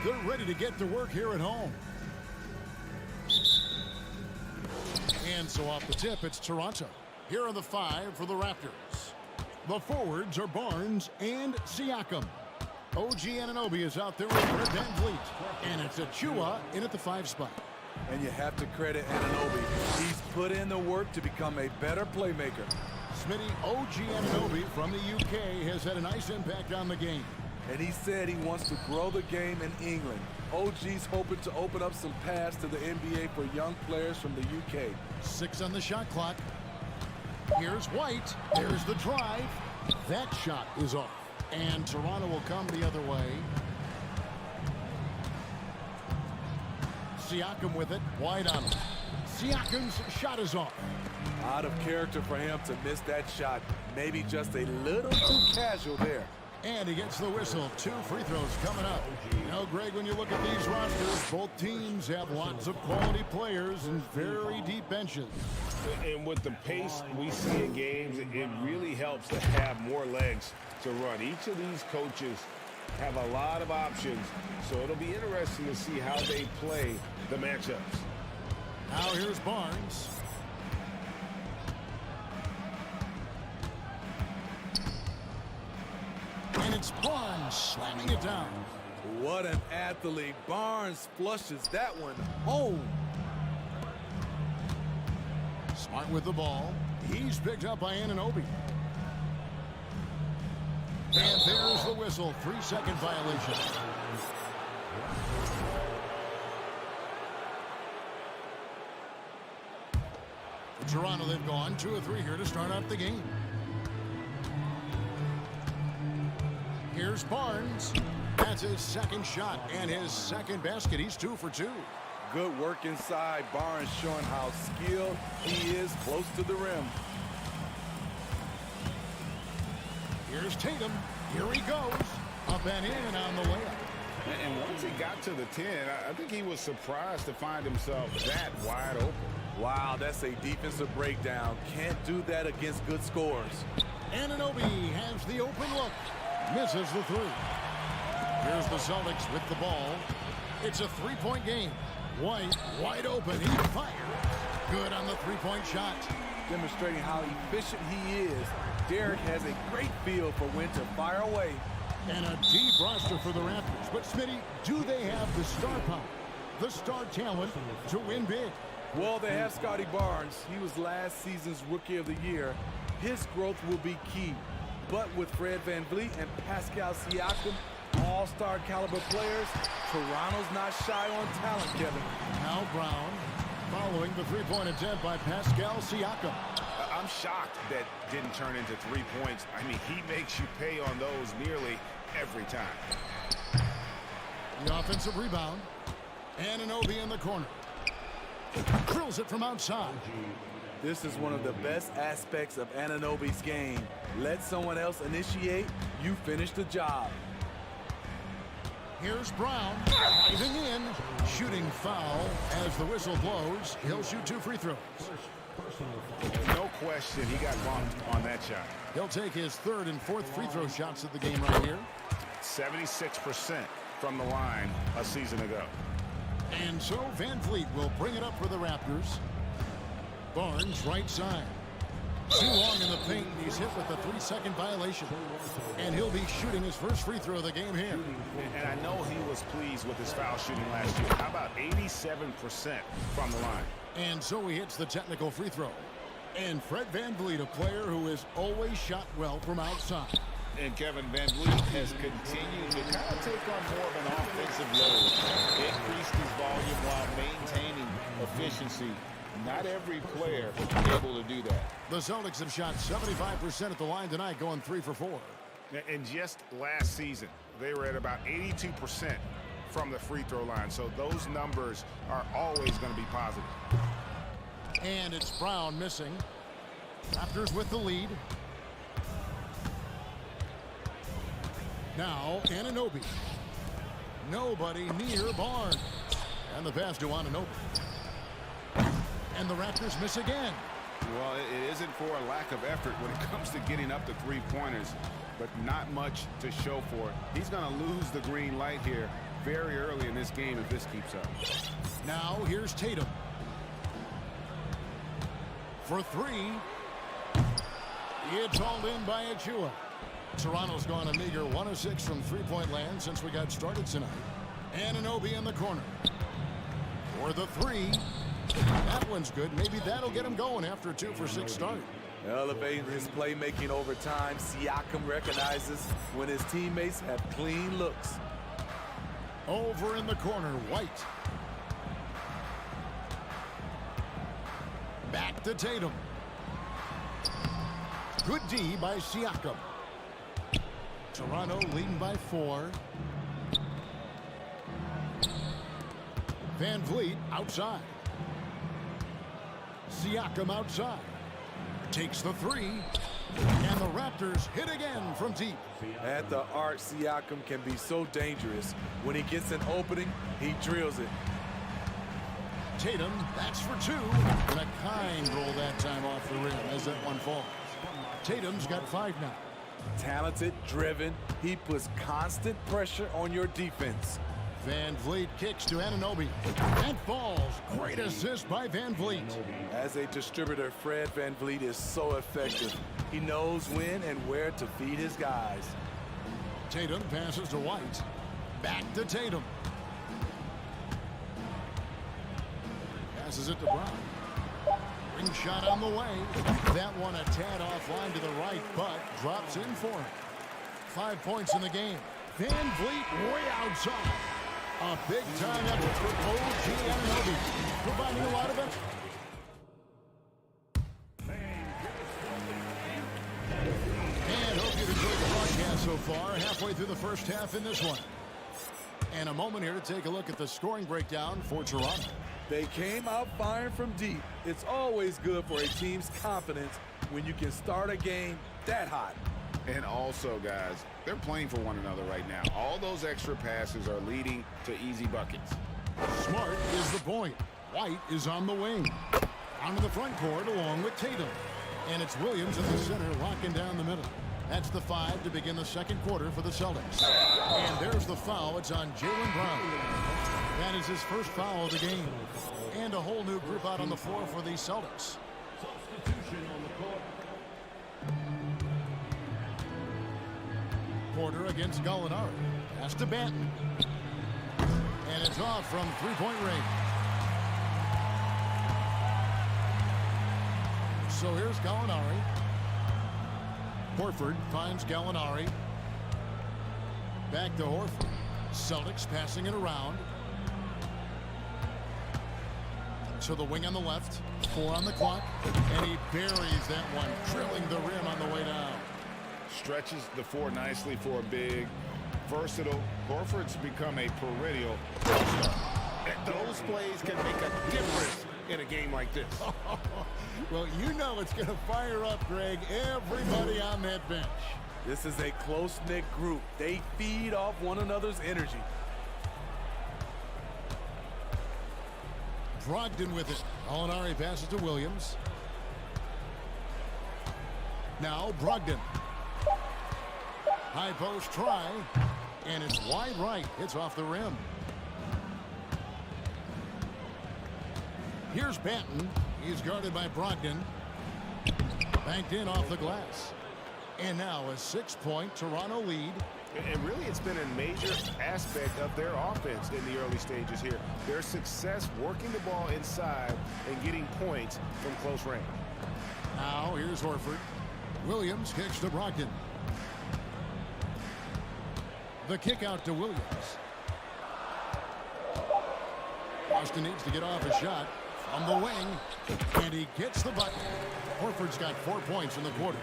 They're ready to get to work here at home. And so off the tip, it's Toronto. Here are the 5 for the Raptors. The forwards are Barnes and Siakam. OG Anunoby is out there with Fred VanVleet. And it's Achua in at the 5 spot. And you have to credit Anunoby. He's put in the work to become a better playmaker. Smitty, OG Anunoby from the UK has had a nice impact on the game. And he said he wants to grow the game in England. OG's hoping to open up some paths to the NBA for young players from the UK. 6 on the shot clock. Here's White. There's the drive. That shot is off. And Toronto will come the other way. Siakam with it. White on him. Siakam's shot is off. Out of character for him to miss that shot. Maybe just a little too casual there. And he gets the whistle. 2 free throws coming up. You know, Greg, when you look at these rosters, both teams have lots of quality players and very deep benches. And with the pace we see in games, it really helps to have more legs to run. Each of these coaches have a lot of options, so it'll be interesting to see how they play the matchups. Now here's Barnes. And it's Barnes slamming it down. What an athlete. Barnes flushes that one home. Smart with the ball. He's picked up by Anunoby. And there's the whistle. 3-second violation. For Toronto, they've gone 2 of 3 here to start out the game. Here's Barnes. That's his second shot and his second basket. He's 2 for 2. Good work inside. Barnes showing how skilled he is close to the rim. Here's Tatum. Here he goes. Up and in on the layup. And once he got to the 10, I think he was surprised to find himself that wide open. Wow, that's a defensive breakdown. Can't do that against good scores. Anunoby has the open look. Misses the 3. Here's the Celtics with the ball. It's a 3-point game. White wide open. He fired. Good on the 3-point shot. Demonstrating how efficient he is. Derek has a great feel for when to fire away. And a deep roster for the Raptors. But Smitty, do they have the star power, the star talent to win big? Well, they have Scotty Barnes. He was last season's Rookie of the Year. His growth will be key. But with Fred VanVleet and Pascal Siakam, all-star caliber players, Toronto's not shy on talent, Kevin. Now Brown following the 3-point attempt by Pascal Siakam. I'm shocked that didn't turn into 3 points. I mean, he makes you pay on those nearly every time. The offensive rebound. Anunoby in the corner. Drills it from outside. This is one of the best aspects of Anunoby's game. Let someone else initiate, you finish the job. Here's Brown driving in, shooting foul as the whistle blows. He'll shoot 2 free throws. No question he got bumped on that shot. He'll take his 3rd and 4th free throw shots of the game right here. 76% from the line a season ago. And so VanVleet will bring it up for the Raptors. Barnes right side. Too long in the paint. He's hit with a 3-second violation. And he'll be shooting his first free throw of the game here. And I know he was pleased with his foul shooting last year. How about 87% from the line? And so he hits the technical free throw. And Fred VanVleet, a player who has always shot well from outside. And Kevin VanVleet has continued to kind of take on more of an offensive load. Increased his volume while maintaining efficiency. Not every player is able to do that. The Celtics have shot 75% at the line tonight, going 3 for 4. And just last season, they were at about 82% from the free throw line. So those numbers are always going to be positive. And it's Brown missing. Raptors with the lead. Now Anunoby. Nobody near Barnes. And the pass to Anunoby. And the Raptors miss again. Well, it isn't for a lack of effort when it comes to getting up to 3-pointers, but not much to show for it. He's going to lose the green light here very early in this game if this keeps up. Now here's Tatum. For three. It's hauled in by Achua. Toronto's gone a meager 1 of 6 from three-point land since we got started tonight. Anunoby in the corner. For the three. That one's good. Maybe that'll get him going after a 2 for 6 start. Elevating his playmaking over time, Siakam recognizes when his teammates have clean looks. Over in the corner, White. Back to Tatum. Good D by Siakam. Toronto leading by 4. Van Vliet outside. Siakam outside. Takes the three. And the Raptors hit again from deep. At the arc, Siakam can be so dangerous. When he gets an opening, he drills it. Tatum, that's for 2. And a kind roll that time off the rim as that one falls. Tatum's got 5 now. Talented, driven, he puts constant pressure on your defense. Van Vliet kicks to Anunoby. And falls. Great assist by Van Vliet. As a distributor, Fred Van Vliet is so effective. He knows when and where to feed his guys. Tatum passes to White. Back to Tatum. Passes it to Brown. Ring shot on the way. That one a tad offline to the right, but drops in for him. 5 points in the game. Van Vliet way outside. A big-time effort for OG Anunoby, providing a lot of effort. And hope you've enjoyed the broadcast so far. Halfway through the first half in this one. And a moment here to take a look at the scoring breakdown for Toronto. They came out firing from deep. It's always good for a team's confidence when you can start a game that hot. And also, guys, they're playing for one another right now. All those extra passes are leading to easy buckets. Smart is the point. White is on the wing. Onto the front court along with Tatum. And it's Williams in the center locking down the middle. That's the 5 to begin the second quarter for the Celtics. And there's the foul. It's on Jaylen Brown. That is his first foul of the game. And a whole new group out on the floor for the Celtics. Substitution on the court. Porter against Gallinari. Pass to Banton. And it's off from three-point range. So here's Gallinari. Horford finds Gallinari. Back to Horford. Celtics passing it around. To the wing on the left. 4 on the clock. And he buries that one, drilling the rim on the way down. Stretches the 4 nicely for a big, versatile. Horford's become a perennial all-star. Those plays can make a difference in a game like this. Well, you know it's going to fire up, Greg, everybody on that bench. This is a close-knit group. They feed off one another's energy. Brogdon with it. Gallinari passes to Williams. Now Brogdon. High post try. And it's wide right. It's off the rim. Here's Banton. He's guarded by Brogdon. Banked in off the glass. And now a 6-point Toronto lead. And really, it's been a major aspect of their offense in the early stages here. Their success working the ball inside and getting points from close range. Now here's Horford. Williams kicks to Brogdon. The kick out to Williams. Austin needs to get off a shot from the wing, and he gets the bucket. Horford's got 4 points in the quarter.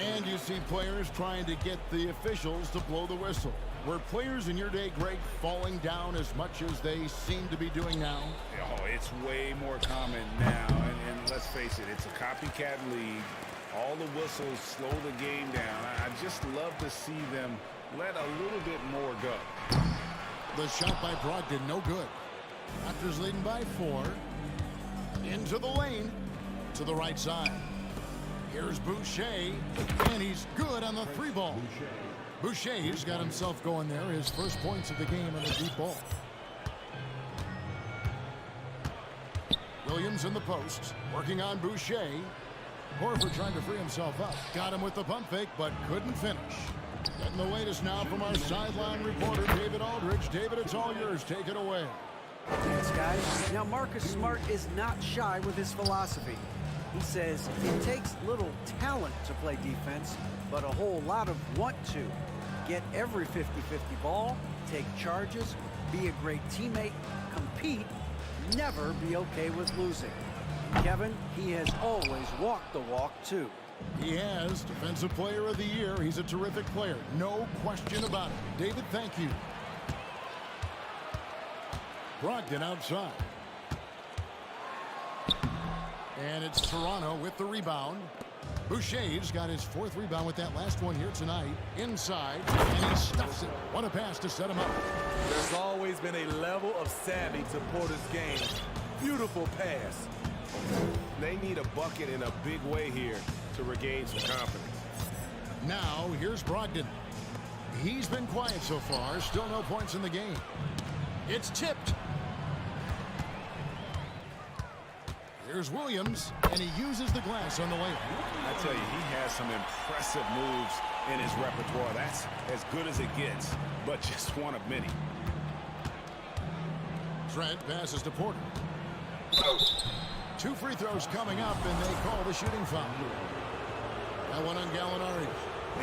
And you see players trying to get the officials to blow the whistle. Were players in your day, Greg, falling down as much as they seem to be doing now? Oh, it's way more common now. And let's face it, it's a copycat league. All the whistles slow the game down. I just love to see them let a little bit more go. The shot by Brogdon, no good. Raptors leading by 4. Into the lane. To the right side. Here's Boucher. And he's good on the 3 ball. Boucher's got himself going there. His first points of the game on a deep ball. Williams in the post, working on Boucher. Horford trying to free himself up. Got him with the pump fake, but couldn't finish. Getting the latest now from our sideline reporter, David Aldridge. David, it's all yours. Take it away. Thanks, guys. Now, Marcus Smart is not shy with his philosophy. He says it takes little talent to play defense, but a whole lot of want to. Get every 50-50 ball, take charges, be a great teammate, compete, never be okay with losing. Kevin, he has always walked the walk, too. He has. Defensive Player of the Year. He's a terrific player. No question about it. David, thank you. Brogdon outside. And it's Toronto with the rebound. Boucher's got his fourth rebound with that last one here tonight. Inside, and he stuffs it. What a pass to set him up. There's always been a level of savvy to Porter's game. Beautiful pass. They need a bucket in a big way here to regain some confidence. Now, here's Brogdon. He's been quiet so far. Still no points in the game. It's tipped. Here's Williams, and he uses the glass on the layup. I tell you, he has some impressive moves in his repertoire. That's as good as it gets, but just one of many. Trent passes to Porter. 2 free throws coming up, and they call the shooting foul. That one on Gallinari.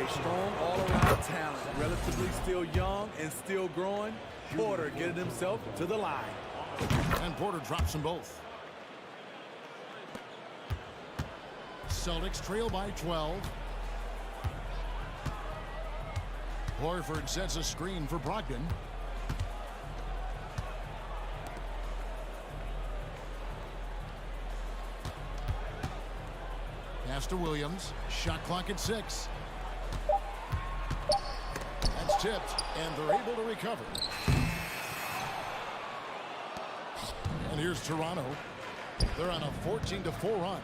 A strong all-around talent, relatively still young and still growing. Porter getting himself to the line. And Porter drops them both. Celtics trail by 12. Horford sets a screen for Brogdon. Pass to Williams. Shot clock at 6. That's tipped, and they're able to recover. And here's Toronto. They're on a 14-4 run.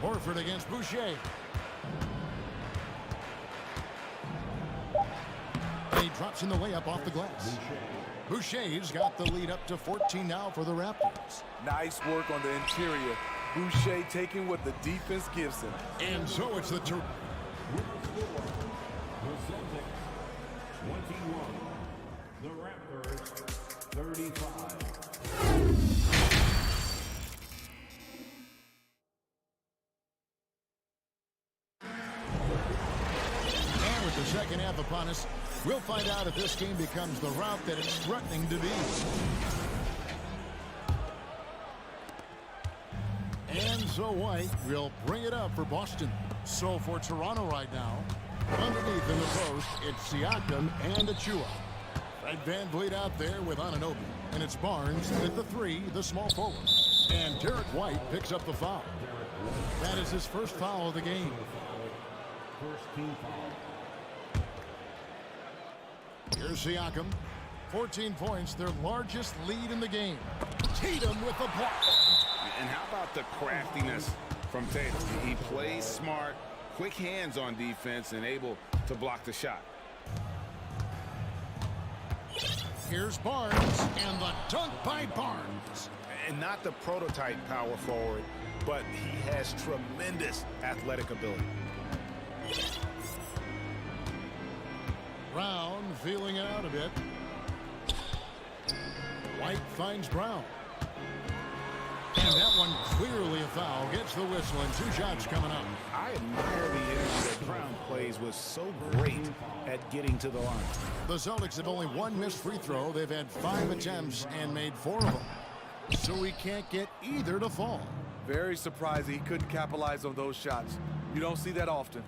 Horford against Boucher. And he drops in the layup off the glass. Boucher's got the lead up to 14 now for the Raptors. Nice work on the interior. Boucher taking what the defense gives him. And so it's the The Celtics 21. The Raptors 35. And with the second half upon us, we'll find out if this game becomes the route that it's threatening to be. And so White will bring it up for Boston. So for Toronto right now, underneath in the post, it's Siakam and Achua. Fred VanVleet out there with Anunoby. And it's Barnes at the 3, the small forward. And Derek White picks up the foul. That is his first foul of the game. First team foul. Here's Siakam. 14 points, their largest lead in the game. Tatum with the block. And how about the craftiness from Tatum? He plays smart, quick hands on defense, and able to block the shot. Here's Barnes, and the dunk by Barnes. And not the prototype power forward, but he has tremendous athletic ability. Brown feeling it out a bit. White finds Brown. And that one clearly a foul. Gets the whistle, and 2 shots coming up. I admire the energy that Brown plays. Was so great at getting to the line. The Celtics have only 1 missed free throw. They've had 5 attempts and made 4 of them. So we can't get either to fall. Very surprising he couldn't capitalize on those shots. You don't see that often.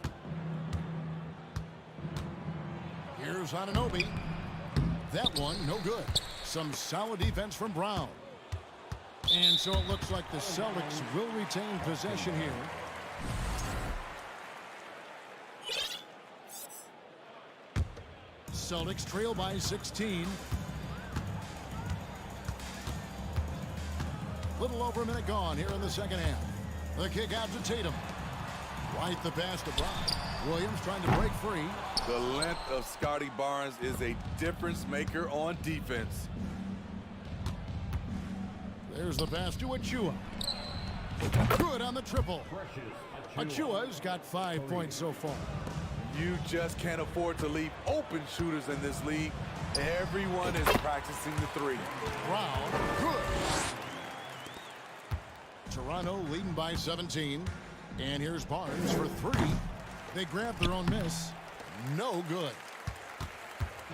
Here's Anunoby. That one, no good. Some solid defense from Brown. And so it looks like the Celtics will retain possession here. Celtics trail by 16. Little over a minute gone here in the second half. The kick out to Tatum. Right the pass to Brown. Williams trying to break free. The length of Scotty Barnes is a difference maker on defense. There's the pass to Achua. Good on the triple. Achua's got 5 points so far. You just can't afford to leave open shooters in this league. Everyone is practicing the three. Brown, good. Toronto leading by 17. And here's Barnes for three. They grab their own miss. No good.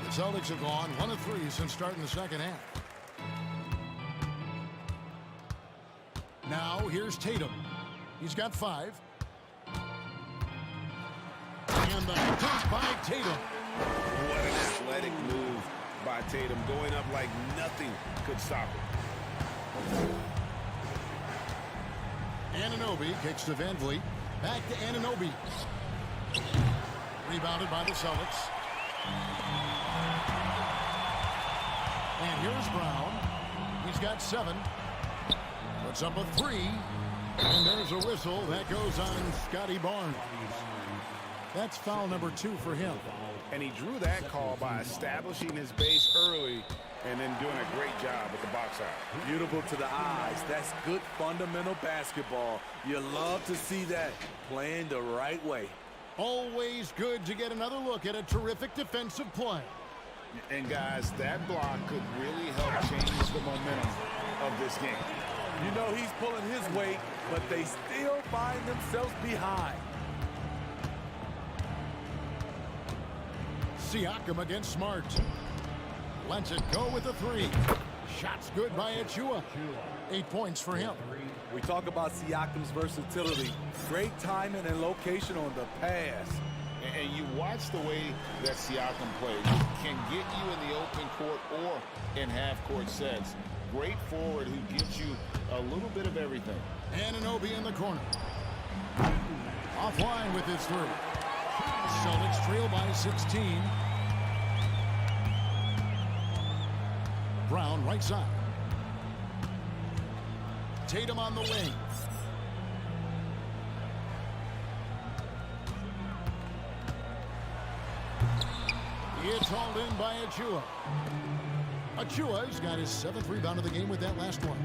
The Celtics have gone 1 of 3 since starting the second half. Now here's Tatum. He's got 5. And the dunk by Tatum. What an athletic move by Tatum, going up like nothing could stop it. Anunoby kicks to Van Vliet. Back to Anunoby. Rebounded by the Celtics. And here's Brown. He's got 7. Puts up a 3. And there's a whistle. That goes on Scotty Barnes. That's foul number 2 for him. And he drew that call by establishing his base early and then doing a great job with the box out. Beautiful to the eyes. That's good fundamental basketball. You love to see that playing the right way. Always good to get another look at a terrific defensive play. And guys, that block could really help change the momentum of this game. You know he's pulling his weight, but they still find themselves behind. Siakam against Smart. Lets it go with a 3. Shots good by Achua. 8 points for him. We talk about Siakam's versatility. Great timing and location on the pass. And you watch the way that Siakam plays. Can get you in the open court or in half-court sets. Great forward who gives you a little bit of everything. Anunoby in the corner. Offline with his 3. Celtics trail by 16. Brown right side. Tatum on the wing. It's hauled in by Achua. Achua's got his 7th rebound of the game with that last one.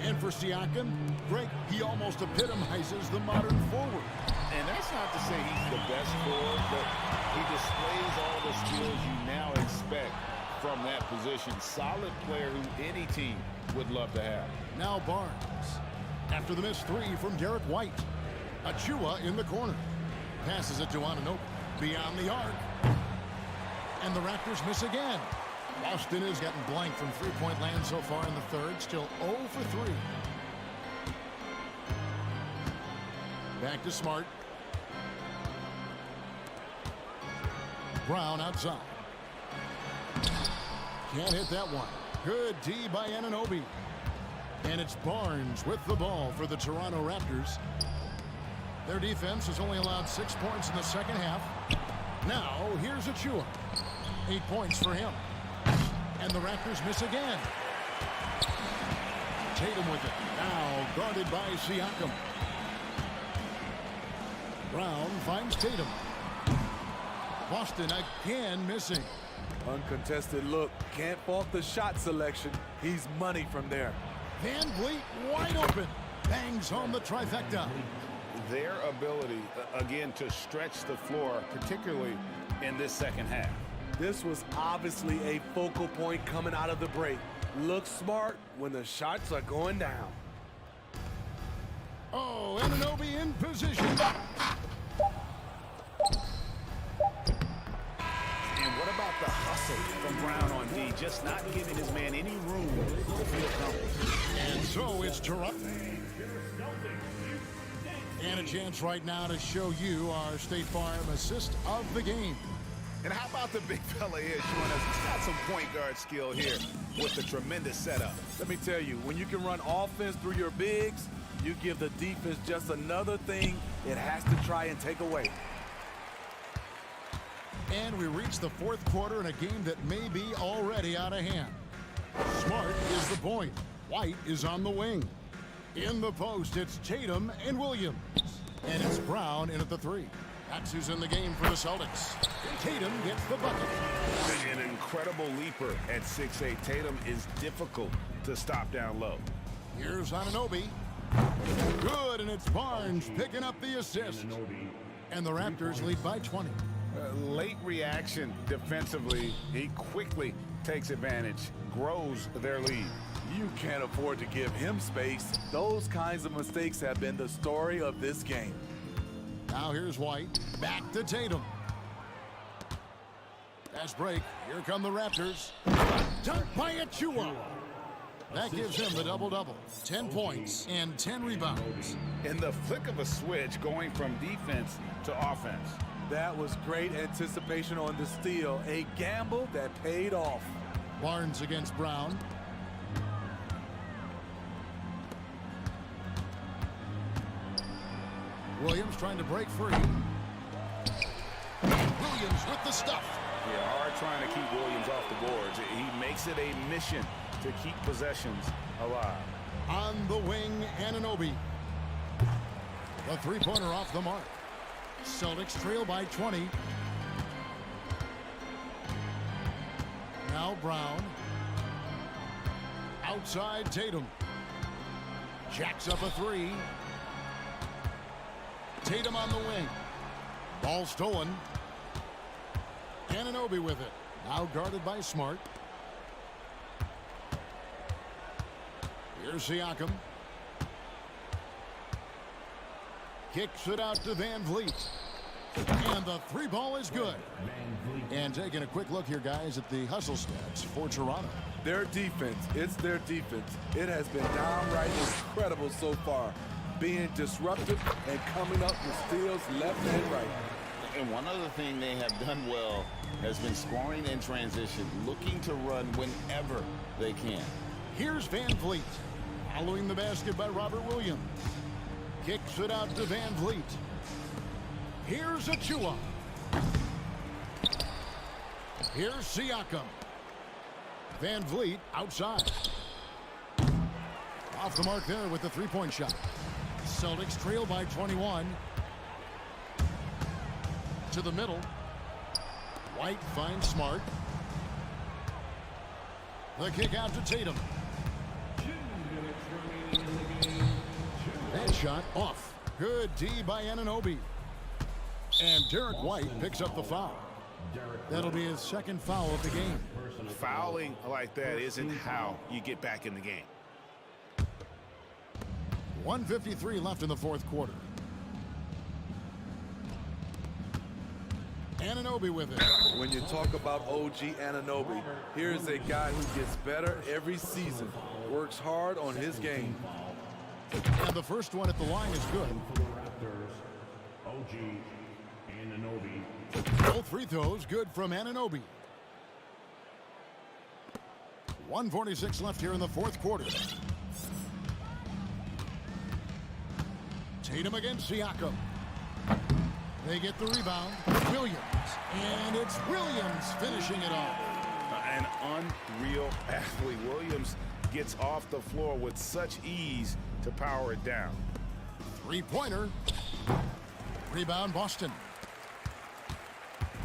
And for Siakam, Greg, he almost epitomizes the modern forward. And that's not to say he's the best forward, but he displays all the skills you now expect from that position. Solid player who any team would love to have. Now Barnes. After the missed 3 from Derek White. Achua in the corner. Passes it to Anunoby. Beyond the arc. And the Raptors miss again. Boston has gotten blank from three-point land so far in the third. Still 0 for 3. Back to Smart. Brown outside. Can't hit that one. Good D by Anunoby. And it's Barnes with the ball for the Toronto Raptors. Their defense has only allowed 6 points in the second half. Now, here's Achua. 8 points for him. And the Raptors miss again. Tatum with it. Now guarded by Siakam. Brown finds Tatum. Boston again missing. Uncontested look. Can't fault the shot selection. He's money from there. Van Vliet wide open. Bangs home the trifecta. Their ability, again, to stretch the floor, particularly in this second half. This was obviously a focal point coming out of the break. Look smart when the shots are going down. Oh, Anunoby in position. And what about the hustle from Brown on D? Just not giving his man any room to feel comfortable. And so it's Toronto. And a chance right now to show you our State Farm assist of the game. And how about the big fella here showing us he's got some point guard skill here with the tremendous setup. Let me tell you, when you can run offense through your bigs, you give the defense just another thing it has to try and take away. And we reach the fourth quarter in a game that may be already out of hand. Smart is the point. White is on the wing. In the post, it's Tatum and Williams. And it's Brown in at the 3. That's who's in the game for the Celtics. Tatum gets the bucket. An incredible leaper at 6'8". Tatum is difficult to stop down low. Here's Anunoby. Good, and it's Barnes picking up the assist. And the Raptors lead by 20. Late reaction defensively. He quickly takes advantage, grows their lead. You can't afford to give him space. Those kinds of mistakes have been the story of this game. Now here's White. Back to Tatum. Fast break. Here come the Raptors. Dunk by Achua. That gives him the double-double. 10 points and 10 rebounds. In the flick of a switch, going from defense to offense. That was great anticipation on the steal. A gamble that paid off. Barnes against Brown. Williams trying to break free. Williams with the stuff. Yeah, hard trying to keep Williams off the boards. He makes it a mission to keep possessions alive. On the wing, Anunoby. The three-pointer off the mark. Celtics trail by 20. Now Brown. Outside Tatum. Jacks up a 3. Tatum on the wing. Ball stolen. Anunoby with it. Now guarded by Smart. Here's Siakam. Kicks it out to Van Vliet. And the 3-ball is good. And taking a quick look here, guys, at the hustle stats for Toronto. Their defense, it's their defense. It has been downright incredible so far. Being disruptive and coming up with steals left and right. And one other thing they have done well has been scoring in transition, looking to run whenever they can. Here's Van Vliet. Following the basket by Robert Williams. Kicks it out to Van Vliet. Here's Achua. Here's Siakam. Van Vliet outside. Off the mark there with the three-point shot. Celtics trail by 21. To the middle. White finds Smart. The kick out to Tatum. That shot off. Good D by Anunoby. And Derek White picks up the foul. That'll be his second foul of the game. Fouling like that isn't how you get back in the game. 1:53 left in the fourth quarter. Anunoby with it. When you talk about OG Anunoby, here's a guy who gets better every season, works hard on his game. And the first one at the line is good. For the Raptors, OG Anunoby. Both free throws good from Anunoby. 1:46 left here in the fourth quarter. Tatum against Siakam. They get the rebound. Williams. And it's Williams finishing it off. An unreal athlete. Williams gets off the floor with such ease to power it down. Three-pointer. Rebound Boston.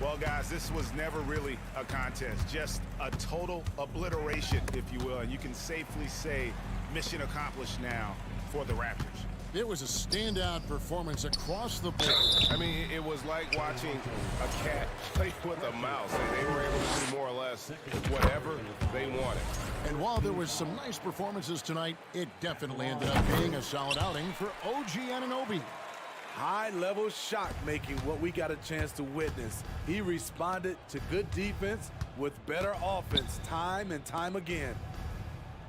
Well, guys, this was never really a contest, just a total obliteration, if you will. And you can safely say mission accomplished now for the Raptors. It was a standout performance across the board. I mean, it was like watching a cat play with a mouse. They were able to do more or less whatever they wanted. And while there was some nice performances tonight, it definitely ended up being a solid outing for OG Anunoby. High-level shot making, what we got a chance to witness. He responded to good defense with better offense time and time again.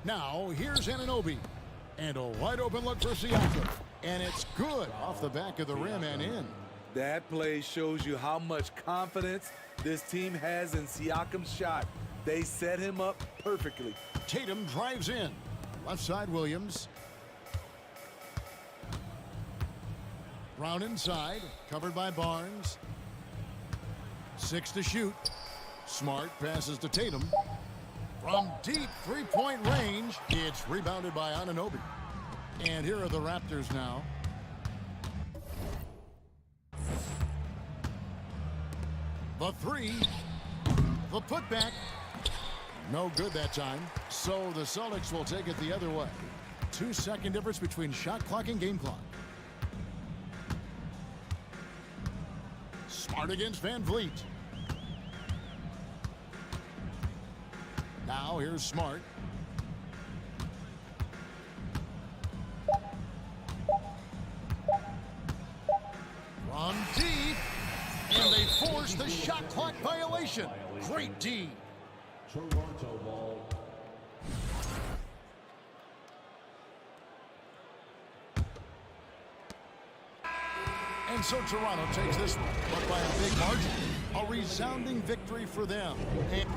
Now, here's Anunoby. And a wide-open look for Siakam. And it's good off the back of the rim and in. That play shows you how much confidence this team has in Siakam's shot. They set him up perfectly. Tatum drives in. Left side, Williams. Brown inside, covered by Barnes. 6 to shoot. Smart passes to Tatum. From deep three-point range, it's rebounded by Anunoby. And here are the Raptors now. The three. The putback. No good that time. So the Celtics will take it the other way. 2-second difference between shot clock and game clock. Smart against Van Vliet. Now here's Smart. From deep. And they force the shot clock violation. Great D. Toronto ball. And so Toronto takes this one, but by a big margin. A resounding victory for them. And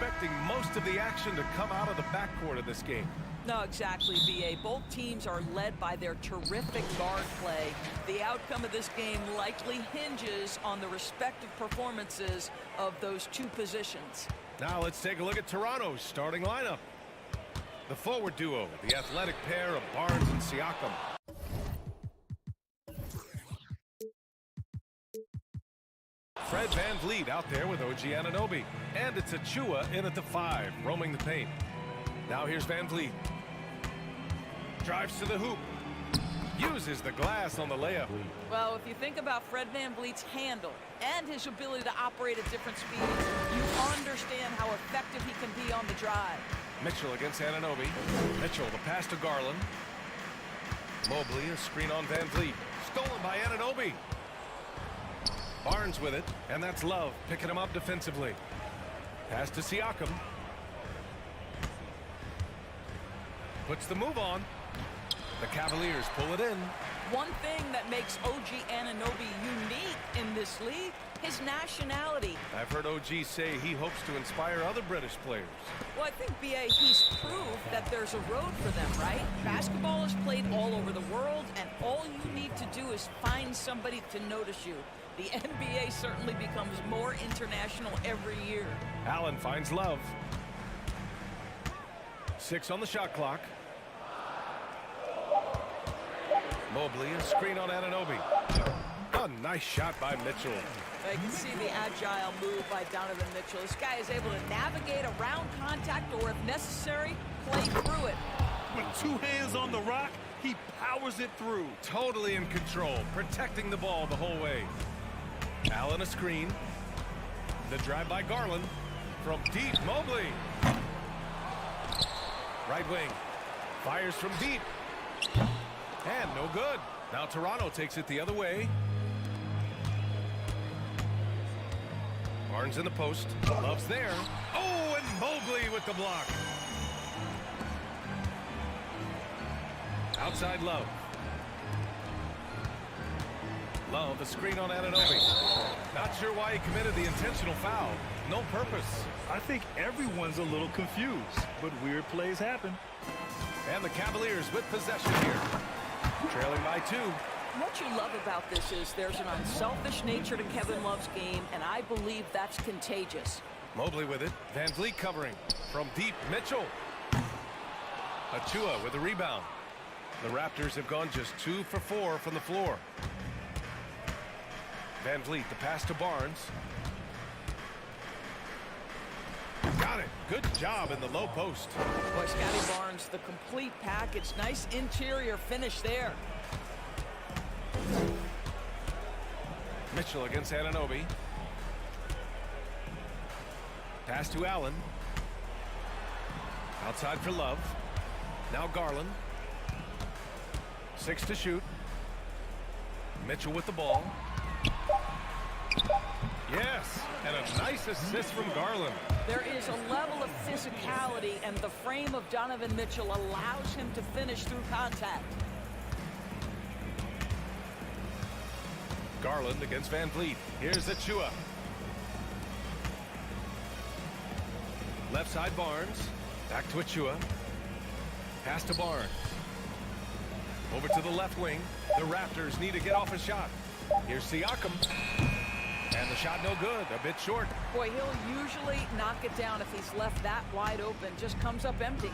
expecting most of the action to come out of the backcourt of this game. No, exactly, B.A. Both teams are led by their terrific guard play. The outcome of this game likely hinges on the respective performances of those two positions. Now let's take a look at Toronto's starting lineup. The forward duo, the athletic pair of Barnes and Siakam. Fred VanVleet out there with OG Anunoby. And it's Achua in at the 5, roaming the paint. Now here's VanVleet. Drives to the hoop. Uses the glass on the layup. Well, if you think about Fred VanVleet's handle and his ability to operate at different speeds, you understand how effective he can be on the drive. Mitchell against Anunoby. Mitchell, the pass to Garland. Mobley, a screen on VanVleet. Stolen by Anunoby. Barnes with it, and that's Love picking him up defensively. Pass to Siakam. Puts the move on. The Cavaliers pull it in. One thing that makes OG Anunoby unique in this league, his nationality. I've heard OG say he hopes to inspire other British players. Well, I think, B.A., he's proved that there's a road for them, right? Basketball is played all over the world, and all you need to do is find somebody to notice you. The NBA certainly becomes more international every year. Allen finds Love. 6 on the shot clock. Mobley, a screen on Anunoby. A nice shot by Mitchell. I can see the agile move by Donovan Mitchell. This guy is able to navigate around contact or, if necessary, play through it. With 2 hands on the rock, he powers it through. Totally in control, protecting the ball the whole way. Allen a screen. The drive by Garland. From deep, Mobley. Right wing. Fires from deep. And no good. Now Toronto takes it the other way. Barnes in the post. Love's there. Oh, and Mobley with the block. Outside Love. Love, a screen on Anunoby. Not sure why he committed the intentional foul. No purpose. I think everyone's a little confused, but weird plays happen. And the Cavaliers with possession here. Trailing by 2. What you love about this is there's an unselfish nature to Kevin Love's game, and I believe that's contagious. Mobley with it. VanVleet covering. From deep, Mitchell. Achua with the rebound. The Raptors have gone just 2 for 4 from the floor. VanVleet, the pass to Barnes. Got it. Good job in the low post. Boy, Scotty Barnes, the complete package. Nice interior finish there. Mitchell against Anunoby. Pass to Allen. Outside for Love. Now Garland. 6 to shoot. Mitchell with the ball. Yes, and a nice assist from Garland. There is a level of physicality, and the frame of Donovan Mitchell allows him to finish through contact. Garland against VanVleet. Here's Achua. Left side Barnes. Back to Achua. Pass to Barnes. Over to the left wing. The Raptors need to get off a shot. Here's Siakam. And the shot no good. A bit short. Boy, he'll usually knock it down if he's left that wide open. Just comes up empty.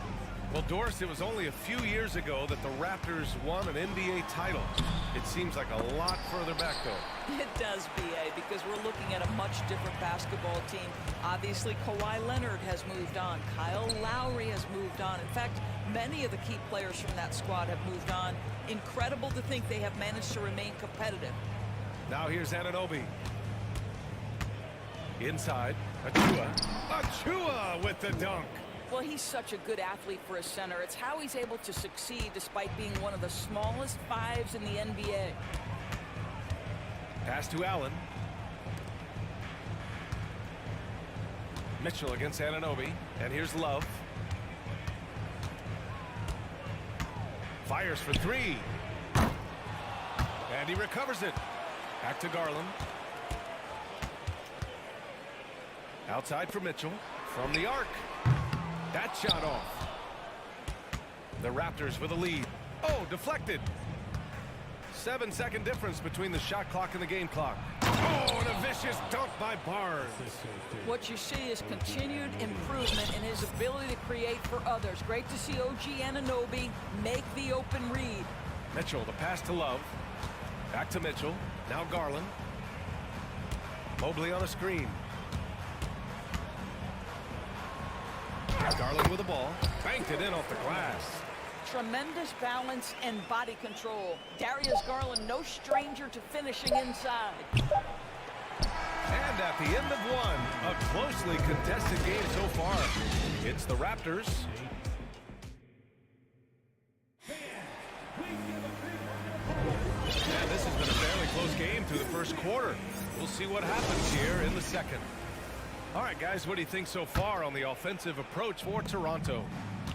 Well, Doris, it was only a few years ago that the Raptors won an NBA title. It seems like a lot further back, though. It does, B.A., because we're looking at a much different basketball team. Obviously, Kawhi Leonard has moved on. Kyle Lowry has moved on. In fact, many of the key players from that squad have moved on. Incredible to think they have managed to remain competitive. Now here's Anunoby. Inside, Achua. Achua with the dunk. Well, he's such a good athlete for a center. It's how he's able to succeed despite being one of the smallest 5s in the NBA. Pass to Allen. Mitchell against Anunoby. And here's Love. Fires for 3. And he recovers it. Back to Garland. Outside for Mitchell. From the arc. That shot off. The Raptors with a lead. Oh, deflected. 7-second difference between the shot clock and the game clock. Oh, and a vicious dunk by Barnes. What you see is continued improvement in his ability to create for others. Great to see OG Anunoby make the open read. Mitchell, the pass to Love. Back to Mitchell. Now Garland. Mobley on a screen. Garland with the ball. Banked it in off the glass. Tremendous balance and body control. Darius Garland, no stranger to finishing inside. And at the end of one, a closely contested game so far. It's the Raptors. And this has been a fairly close game through the first quarter. We'll see what happens here in the second. All right, guys, what do you think so far on the offensive approach for Toronto?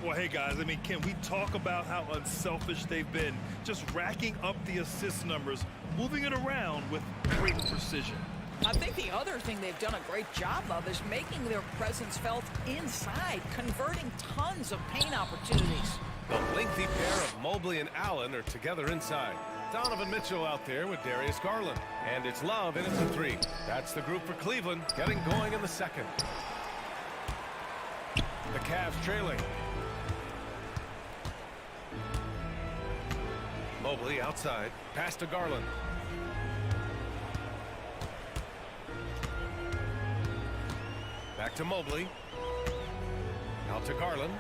Well, hey, guys, I mean, can we talk about how unselfish they've been? Just racking up the assist numbers, moving it around with great precision. I think the other thing they've done a great job of is making their presence felt inside, converting tons of paint opportunities. The lengthy pair of Mobley and Allen are together inside. Donovan Mitchell out there with Darius Garland. And it's Love, and it's a three. That's the group for Cleveland, getting going in the second. The Cavs trailing. Mobley outside. Pass to Garland. Back to Mobley. Out to Garland.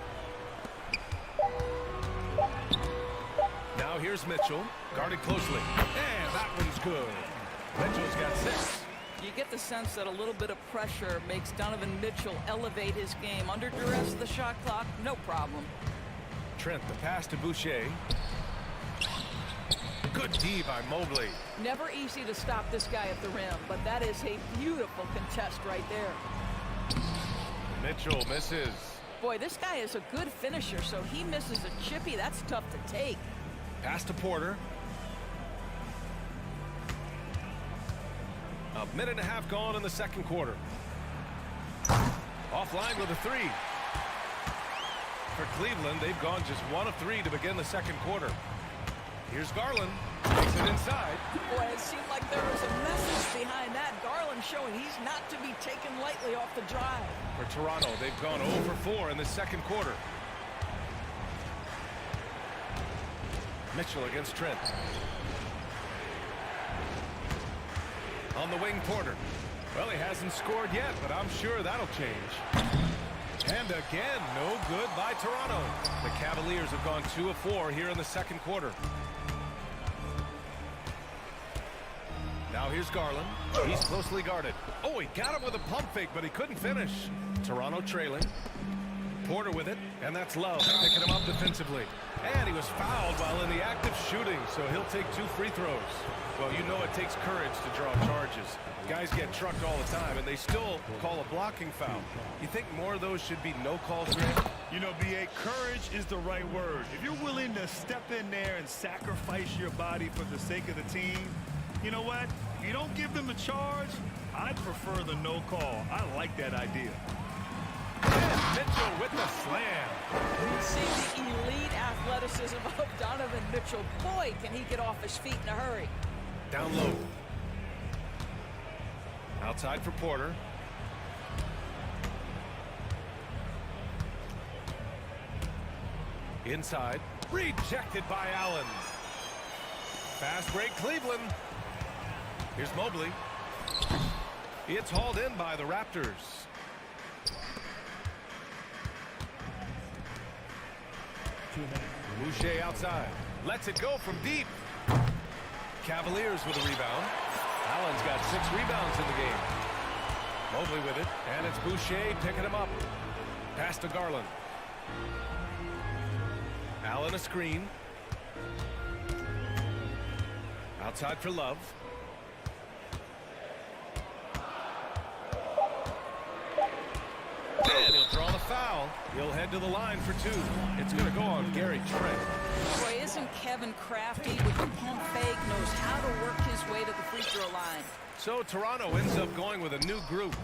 Now here's Mitchell. Guarded closely. And that one's good. Mitchell's got 6. You get the sense that a little bit of pressure makes Donovan Mitchell elevate his game. Under duress of the shot clock, no problem. Trent, the pass to Boucher. Good D by Mobley. Never easy to stop this guy at the rim, but that is a beautiful contest right there. Mitchell misses. Boy, this guy is a good finisher, so he misses a chippy. That's tough to take. Pass to Porter. A minute and a half gone in the second quarter. Offline with a three. For Cleveland, they've gone just 1 of 3 to begin the second quarter. Here's Garland. Takes it inside. Boy, it seemed like there was a message behind that. Garland showing he's not to be taken lightly off the drive. For Toronto, they've gone 0 for 4 in the second quarter. Mitchell against Trent. On the wing, Porter. Well, he hasn't scored yet, but I'm sure that'll change. And again, no good by Toronto. The Cavaliers have gone 2 of 4 here in the second quarter. Now here's Garland. He's closely guarded. Oh, he got him with a pump fake, but he couldn't finish. Toronto trailing. Porter with it, and that's Love picking him up defensively. And he was fouled while in the act of shooting, so he'll take 2 free throws. Well, you know it takes courage to draw charges. Guys get trucked all the time, and they still call a blocking foul. You think more of those should be no calls, Grant? You know, B.A., courage is the right word. If you're willing to step in there and sacrifice your body for the sake of the team, you know what? If you don't give them a charge, I'd prefer the no call. I like that idea. And Mitchell with the slam. You see the elite athleticism of Donovan Mitchell. Boy, can he get off his feet in a hurry. Down low. Outside for Porter. Inside. Rejected by Allen. Fast break Cleveland. Here's Mobley. It's hauled in by the Raptors. Boucher outside. Lets it go from deep. Cavaliers with a rebound. Allen's got 6 rebounds in the game. Mobley with it. And it's Boucher picking him up. Pass to Garland. Allen a screen. Outside for Love. And he'll draw the foul. He'll head to the line for 2. It's going to go on Gary Trent. Boy, isn't Kevin crafty with the pump fake, knows how to work his way to the free throw line. So Toronto ends up going with a new group.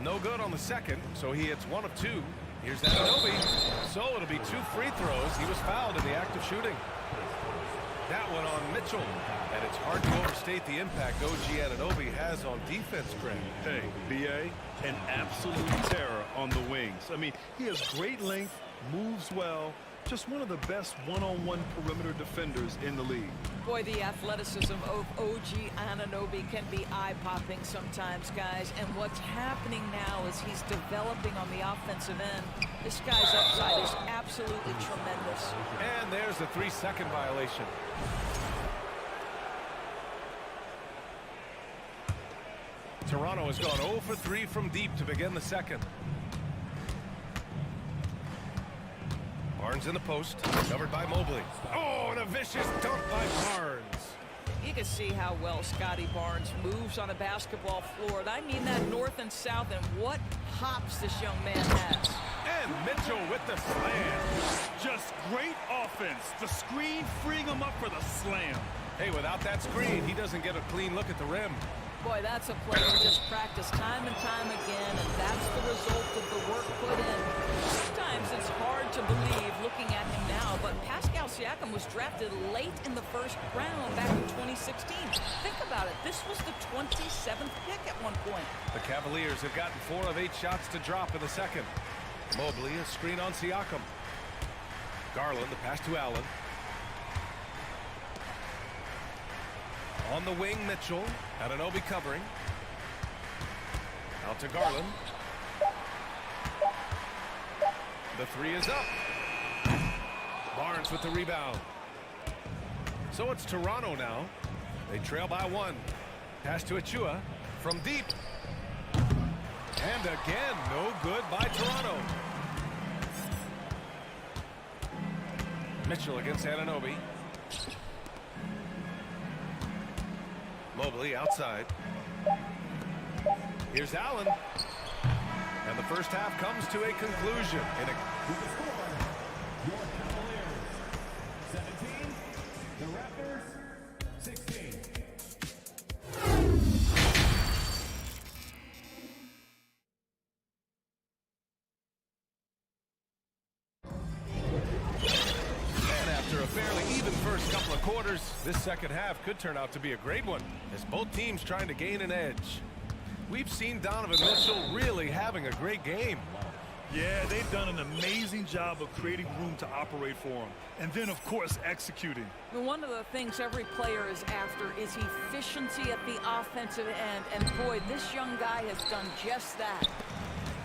No good on the second, so he hits 1 of 2. Here's Anunoby. So it'll be 2 free throws. He was fouled in the act of shooting. That one on Mitchell. And it's hard to overstate the impact OG Anunoby has on defense, Greg. Hey, B.A., an absolute terror on the wings. I mean, he has great length, moves well, just one of the best one-on-one perimeter defenders in the league. Boy, the athleticism of OG Anunoby can be eye-popping sometimes, guys. And what's happening now is he's developing on the offensive end. This guy's upside is absolutely tremendous. And there's a 3-second violation. Toronto has gone 0 for 3 from deep to begin the second. Barnes in the post, covered by Mobley. Oh, and a vicious dunk by Barnes. You can see how well Scotty Barnes moves on a basketball floor. I mean that north and south, and what hops this young man has. And Mitchell with the slam. Just great offense. The screen freeing him up for the slam. Hey, without that screen, he doesn't get a clean look at the rim. Boy, that's a play we just practiced time and time again, and that's the result of the work put in. Sometimes it's hard to believe looking at him now, but Pascal Siakam was drafted late in the first round back in 2016. Think about it. This was the 27th pick at one point. The Cavaliers have gotten 4 of 8 shots to drop in the second. Mobley, a screen on Siakam. Garland, the pass to Allen. On the wing, Mitchell. Anunoby covering. Out to Garland. The 3 is up. Barnes with the rebound. So it's Toronto now. They trail by 1. Pass to Achua from deep. And again, no good by Toronto. Mitchell against Anunoby. Mobley outside. Here's Allen. And the first half comes to a conclusion. Your Cavaliers 17, the Raptors 16. And after a fairly even first couple of quarters, this second half could turn out to be a great one, as both teams trying to gain an edge. We've seen Donovan Mitchell really having a great game. Yeah, they've done an amazing job of creating room to operate for him. And then, of course, executing. One of the things every player is after is efficiency at the offensive end. And boy, this young guy has done just that.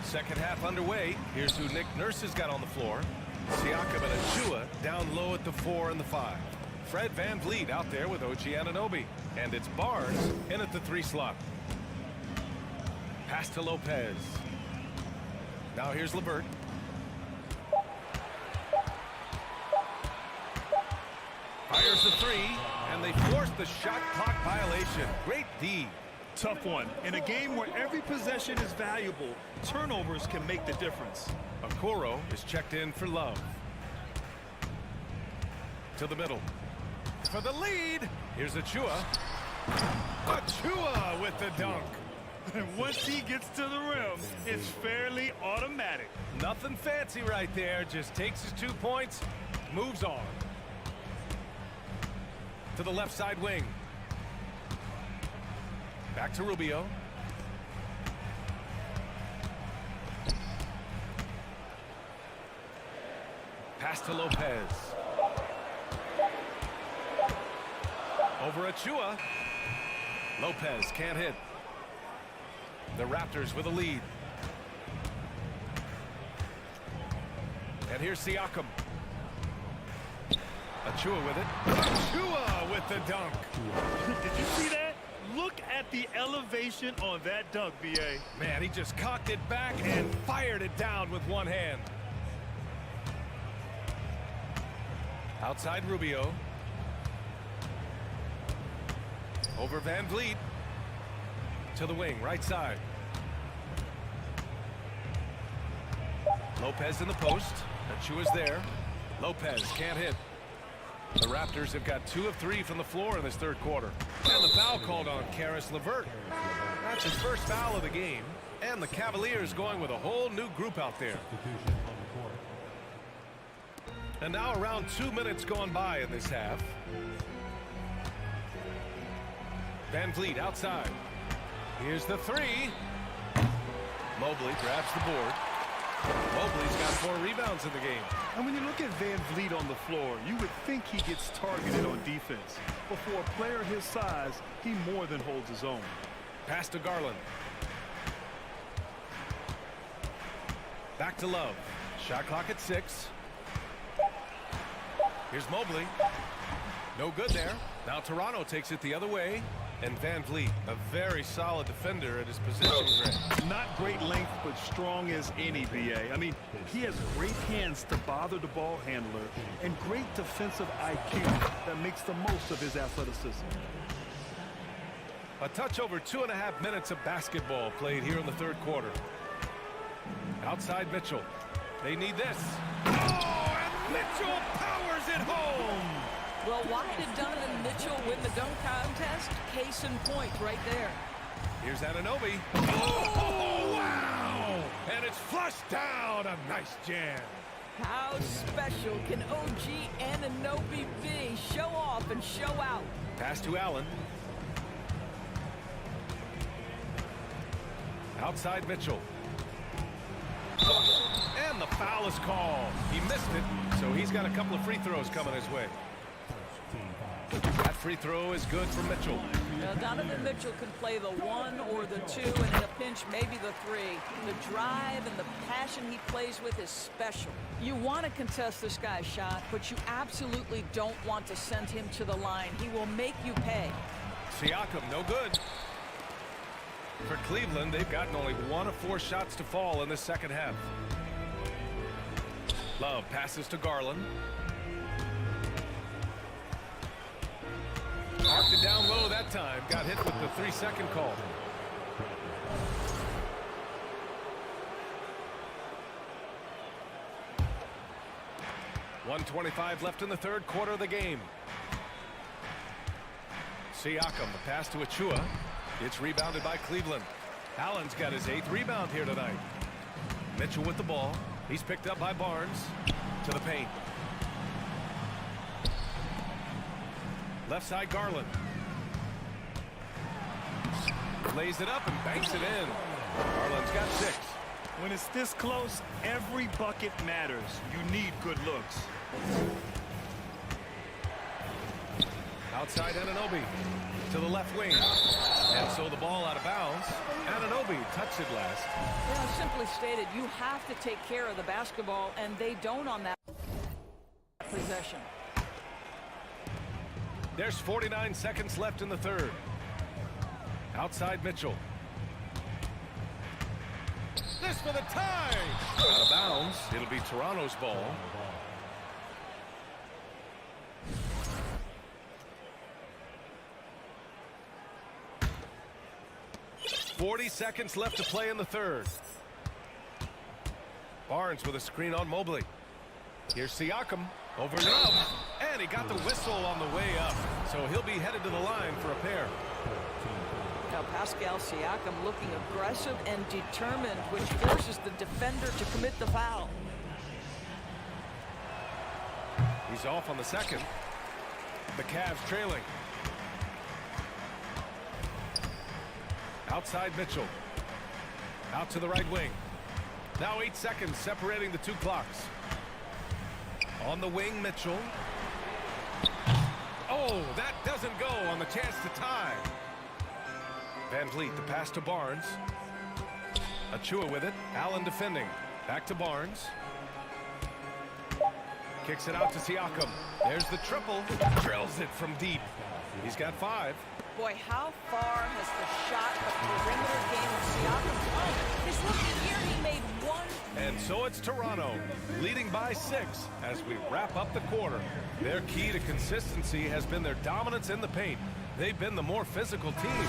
Second half underway. Here's who Nick Nurse has got on the floor. Siakam and Achua down low at the 4 and the 5. Fred VanVleet out there with OG Anunoby. And it's Barnes in at the 3 slot. Pass to Lopez. Now here's LeVert. Fires the 3, and they force the shot clock violation. Great D. Tough one. In a game where every possession is valuable, turnovers can make the difference. Okoro is checked in for Love. To the middle. For the lead, here's Achua. Achua with the dunk. And once he gets to the rim, it's fairly automatic. Nothing fancy right there. Just takes his 2 points, moves on. To the left side wing. Back to Rubio. Pass to Lopez. Over Achua. Lopez can't hit. The Raptors with a lead. And here's Siakam. Achua with it. Achua with the dunk. Did you see that? Look at the elevation on that dunk, B.A. Man, he just cocked it back and fired it down with one hand. Outside Rubio. Over VanVleet. To the wing, right side. Lopez in the post. Achua's there. Lopez can't hit. The Raptors have got 2 of 3 from the floor in this third quarter. And the foul called on Caris LeVert. That's his first foul of the game. And the Cavaliers going with a whole new group out there. And now around 2 minutes gone by in this half. Van Vliet outside. Here's the three. Mobley grabs the board. Mobley's got 4 rebounds in the game. And when you look at Van Vliet on the floor, you would think he gets targeted on defense. But for a player his size, he more than holds his own. Pass to Garland. Back to Love. Shot clock at 6. Here's Mobley. No good there. Now Toronto takes it the other way. And Van Vliet, a very solid defender at his position. Not great length, but strong as any, BA. I mean, he has great hands to bother the ball handler and great defensive IQ that makes the most of his athleticism. A touch over 2.5 minutes of basketball played here in the third quarter. Outside Mitchell. They need this. Oh, and Mitchell powers it home. Well, why did Donovan Mitchell win the dunk contest? Case in point right there. Here's Anunoby. Oh, wow! And it's flushed down. A nice jam. How special can OG Anunoby be? Show off and show out. Pass to Allen. Outside Mitchell. And the foul is called. He missed it, so he's got a couple of free throws coming his way. That free throw is good for Mitchell. Now, Donovan Mitchell can play the 1 or the 2, and in a pinch, maybe the 3. The drive and the passion he plays with is special. You want to contest this guy's shot, but you absolutely don't want to send him to the line. He will make you pay. Siakam, no good. For Cleveland, they've gotten only 1 of 4 shots to fall in this second half. Love passes to Garland. Marked it down low that time. Got hit with the 3-second call. .125 left in the third quarter of the game. Siakam, the pass to Achua. It's rebounded by Cleveland. Allen's got his 8th rebound here tonight. Mitchell with the ball. He's picked up by Barnes. To the paint. Left side Garland. Lays it up and banks it in. Garland's got 6. When it's this close, every bucket matters. You need good looks. Outside Anunoby to the left wing. And so the ball out of bounds. Anunoby touched it last. Yeah, simply stated, you have to take care of the basketball, and they don't on that possession. There's 49 seconds left in the third. Outside Mitchell. This for the tie. Out of bounds. It'll be Toronto's ball. .40 seconds left to play in the third. Barnes with a screen on Mobley. Here's Siakam over Love. And he got the whistle on the way up. So he'll be headed to the line for a pair. Now Pascal Siakam looking aggressive and determined, which forces the defender to commit the foul. He's off on the second. The Cavs trailing. Outside Mitchell. Out to the right wing. Now 8 seconds separating the 2 clocks. On the wing, Mitchell. Oh, that doesn't go on the chance to tie. Van Vliet, the pass to Barnes. Achua with it. Allen defending. Back to Barnes. Kicks it out to Siakam. There's the triple. Drills it from deep. He's got 5. Boy, how far has the shot of perimeter game of Siakam come? His rookie year, he made 1. And so it's Toronto, leading by 6 as we wrap up the quarter. Their key to consistency has been their dominance in the paint. They've been the more physical team.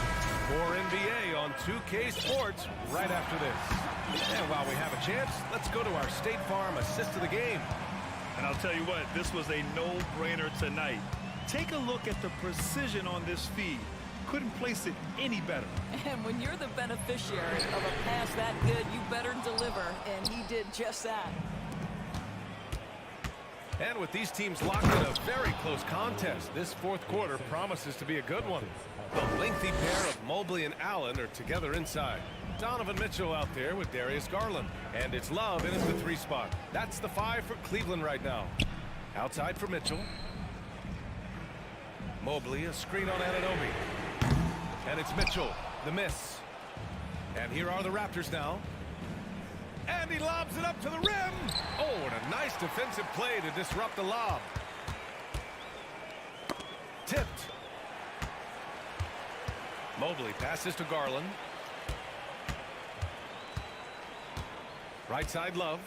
More NBA on 2K Sports right after this. And while we have a chance, let's go to our State Farm assist of the game. And I'll tell you what, this was a no-brainer tonight. Take a look at the precision on this feed. Couldn't place it any better. And when you're the beneficiary of a pass that good, you better deliver, and he did just that. And with these teams locked in a very close contest, this fourth quarter promises to be a good one. The lengthy pair of Mobley and Allen are together inside. Donovan Mitchell out there with Darius Garland. And it's Love in at the 3 spot. That's the 5 for Cleveland right now. Outside for Mitchell. Mobley, a screen on Anunoby. And it's Mitchell, the miss. And here are the Raptors now. And he lobs it up to the rim. Oh, and a nice defensive play to disrupt the lob. Tipped. Mobley passes to Garland. Right side Love.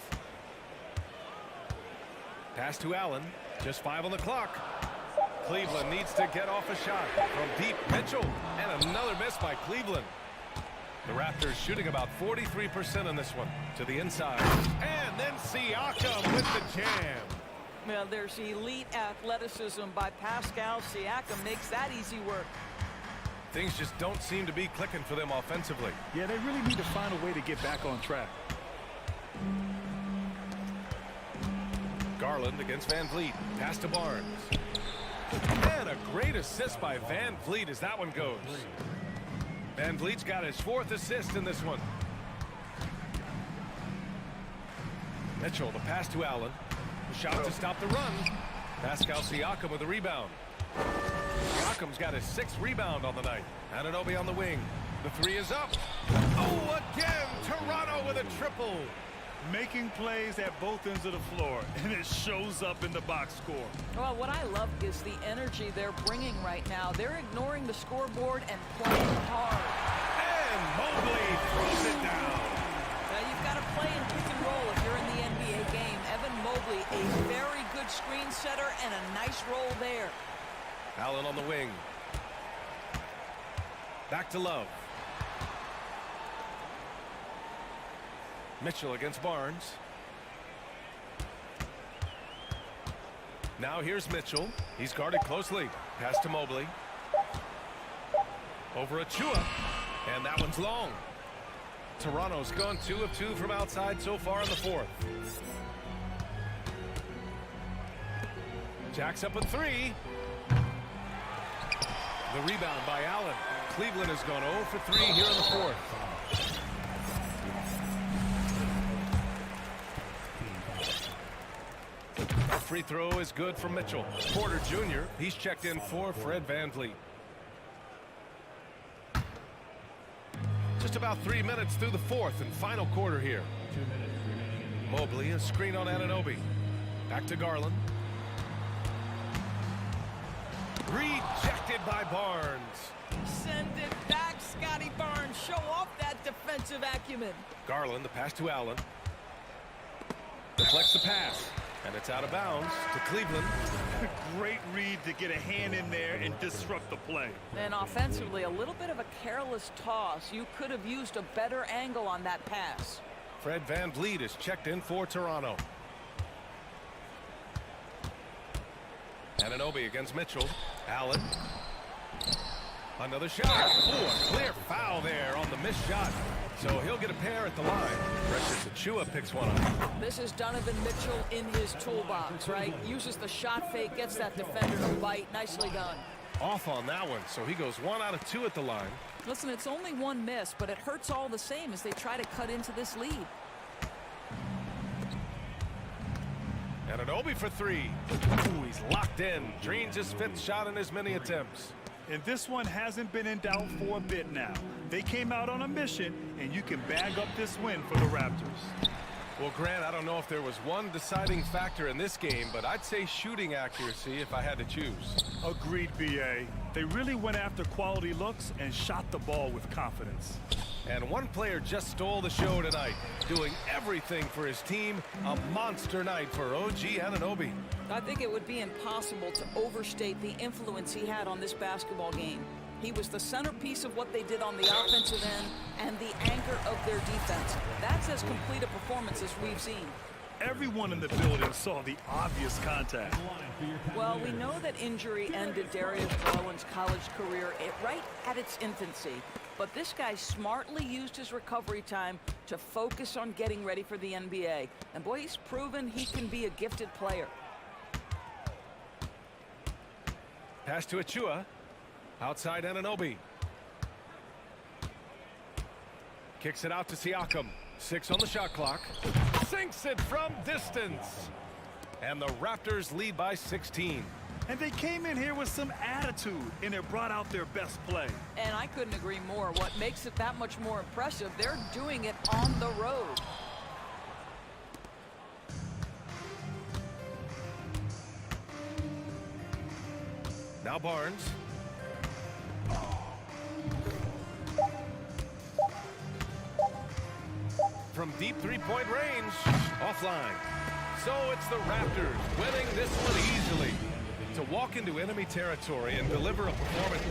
Pass to Allen. Just 5 on the clock. Cleveland needs to get off a shot from deep. Mitchell, and another miss by Cleveland. The Raptors shooting about 43% on this one. To the inside. And then Siakam with the jam. Well, there's elite athleticism by Pascal Siakam. Makes that easy work. Things just don't seem to be clicking for them offensively. Yeah, they really need to find a way to get back on track. Garland against Van Vliet. Pass to Barnes. And a great assist by Van Vliet as that one goes. Van Vliet's got his 4th assist in this one. Mitchell, the pass to Allen. The shot to stop the run. Pascal Siakam with the rebound. Siakam's got his 6th rebound on the night. Anunoby on the wing. The 3 is up. Oh, again, Toronto with a triple. Making plays at both ends of the floor, and it shows up in the box score. Well, what I love is the energy they're bringing right now. They're ignoring the scoreboard and playing hard. And Mobley throws it down. Now, you've got to play in pick and roll if you're in the NBA game. Evan Mobley, a very good screen setter and a nice roll there. Allen on the wing. Back to Love. Mitchell against Barnes. Now here's Mitchell. He's guarded closely. Pass to Mobley. Over Achua. And that one's long. Toronto's gone 2 of 2 from outside so far in the 4th. Jacks up a 3. The rebound by Allen. Cleveland has gone 0 for 3 here in the 4th. A free throw is good for Mitchell. Porter Jr., he's checked in for Fred Van Vliet. Just about 3 minutes through the 4th and final quarter here. Mobley, a screen on Anunoby. Back to Garland. Rejected by Barnes. Send it back, Scotty Barnes. Show off that defensive acumen. Garland, the pass to Allen. Deflects the pass. And it's out of bounds to Cleveland. Great read to get a hand in there and disrupt the play. And offensively, a little bit of a careless toss. You could have used a better angle on that pass. Fred Van Vliet is checked in for Toronto. Anunoby against Mitchell. Allen. Another shot. Oh, a clear foul there on the missed shot. So he'll get a pair at the line. Precious Achua picks one up. This is Donovan Mitchell in his toolbox, right? Uses the shot fake, gets that defender to bite. Nicely done. Off on that one, so he goes 1 out of 2 at the line. Listen, it's only 1 miss, but it hurts all the same as they try to cut into this lead. Anunoby for 3. Ooh, he's locked in. Drains his 5th shot in as many attempts. And this one hasn't been in doubt for a bit now. They came out on a mission, and you can bag up this win for the Raptors. Well, Grant, I don't know if there was one deciding factor in this game, but I'd say shooting accuracy if I had to choose. Agreed, B.A. They really went after quality looks and shot the ball with confidence. And one player just stole the show tonight, doing everything for his team. A monster night for OG Anunoby. I think it would be impossible to overstate the influence he had on this basketball game. He was the centerpiece of what they did on the offensive end and the anchor of their defense. That's as complete a performance as we've seen. Everyone in the building saw the obvious contact. Well, we know that injury ended Darius Garland's college career right at its infancy. But this guy smartly used his recovery time to focus on getting ready for the NBA. And boy, he's proven he can be a gifted player. Pass to Achua. Outside Anunoby. Kicks it out to Siakam. 6 on the shot clock. Sinks it from distance. And the Raptors lead by 16. And they came in here with some attitude, and it brought out their best play. And I couldn't agree more. What makes it that much more impressive, they're doing it on the road. Now Barnes. From deep three-point range, offline. So it's the Raptors winning this one easily. To walk into enemy territory and deliver a performance.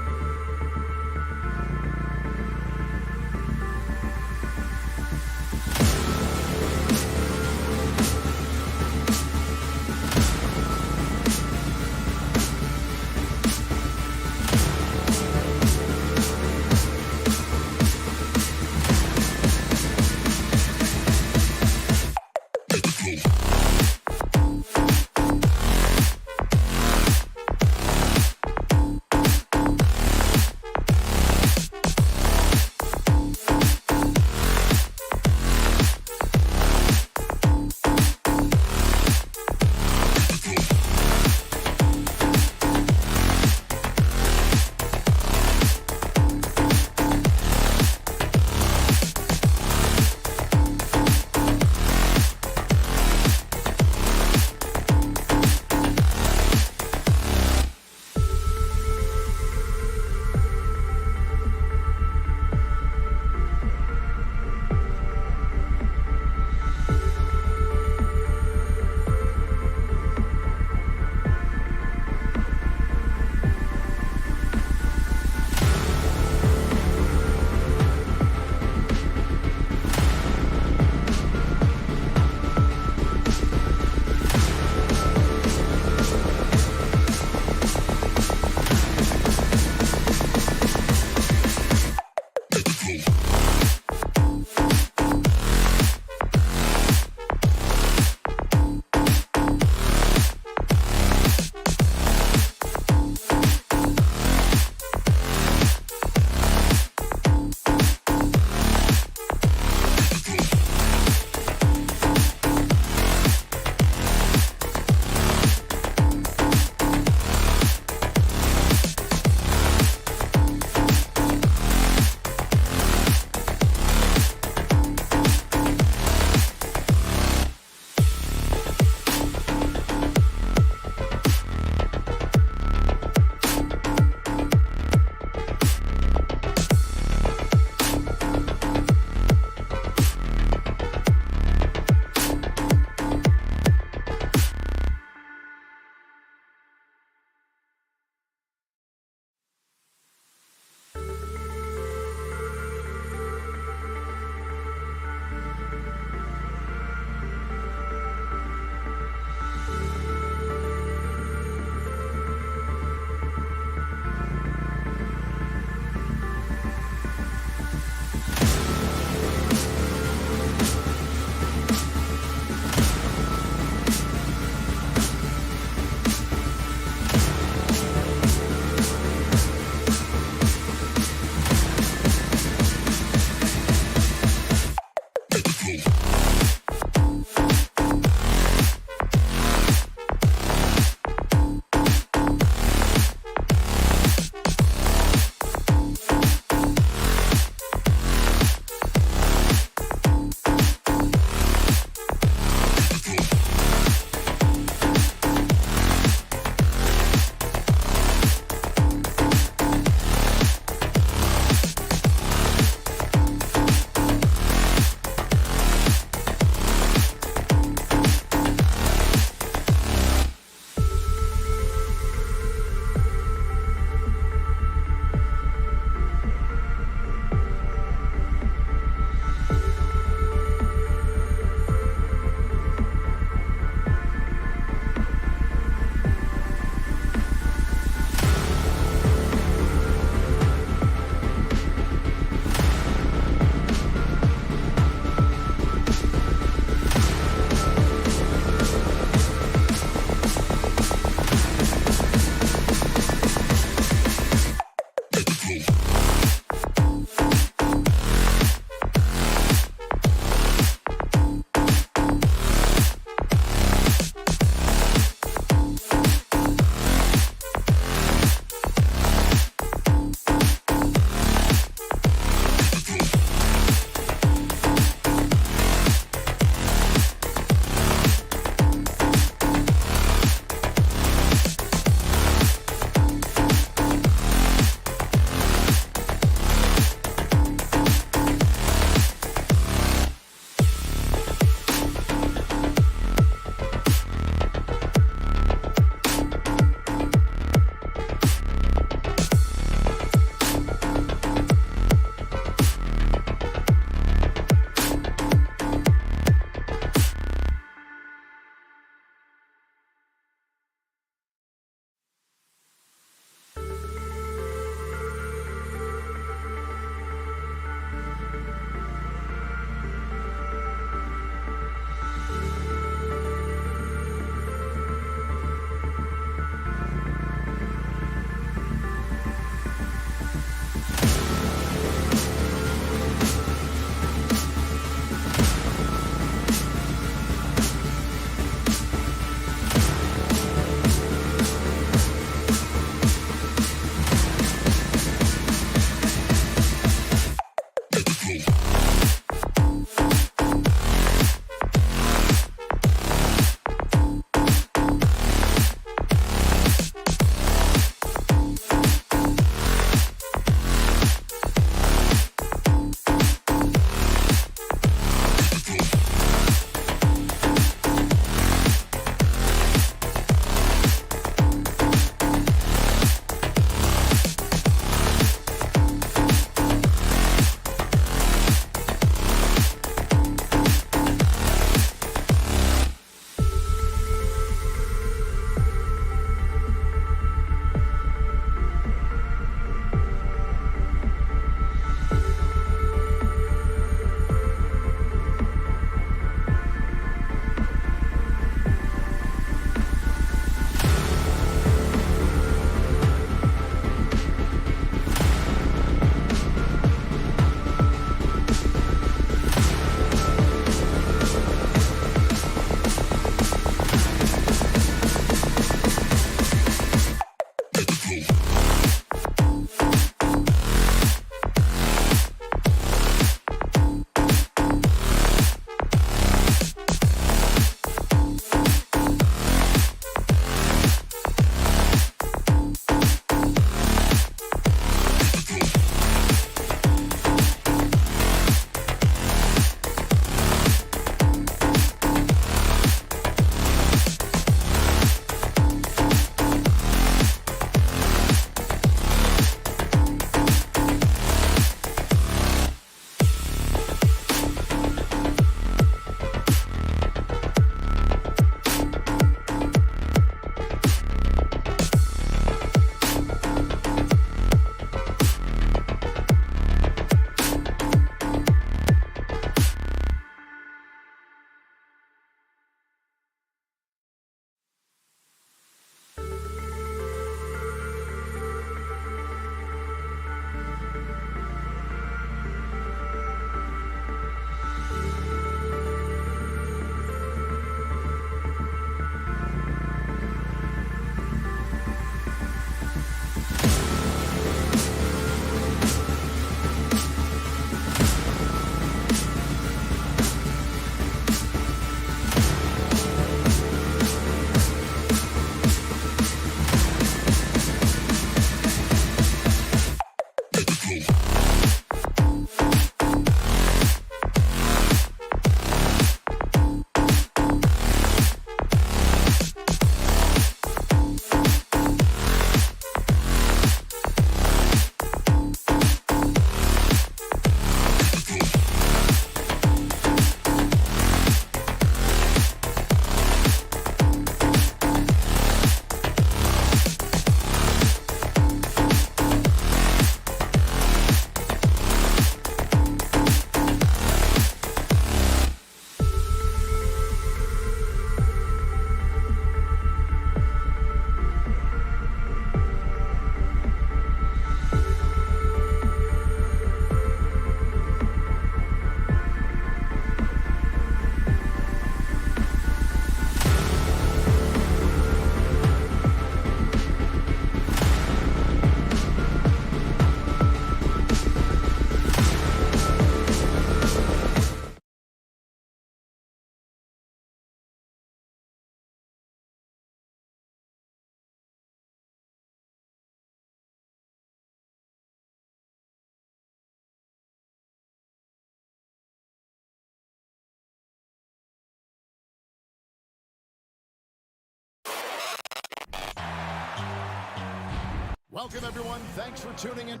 Welcome, everyone. Thanks for tuning in.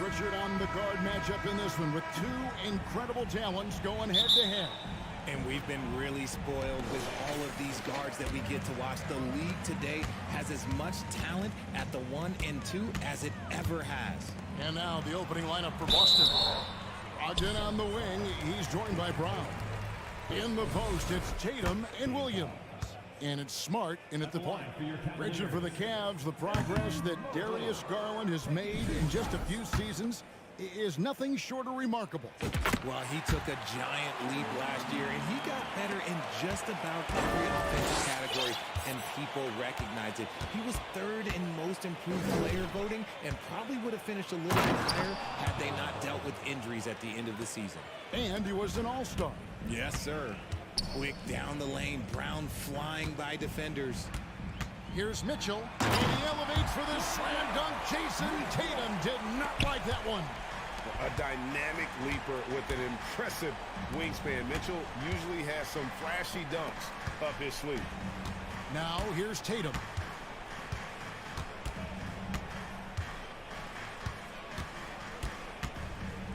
Richard on the guard matchup in this one with two incredible talents going head-to-head. And we've been really spoiled with all of these guards that we get to watch. The league today has as much talent at the 1 and 2 as it ever has. And now the opening lineup for Boston. Brogdon on the wing. He's joined by Brown. In the post, it's Tatum and Williams. And it's Smart in at the point. Richard, for the Cavs, the progress that Darius Garland has made in just a few seasons is nothing short of remarkable. Well, he took a giant leap last year, and he got better in just about every offensive category, and people recognize it. He was third in most improved player voting, and probably would have finished a little bit higher had they not dealt with injuries at the end of the season. And he was an all-star. Yes, sir. Quick down the lane, Brown flying by defenders. Here's Mitchell, and he elevates for the slam dunk. Jason Tatum did not like that one. A dynamic leaper with an impressive wingspan. Mitchell usually has some flashy dunks up his sleeve. Now here's Tatum.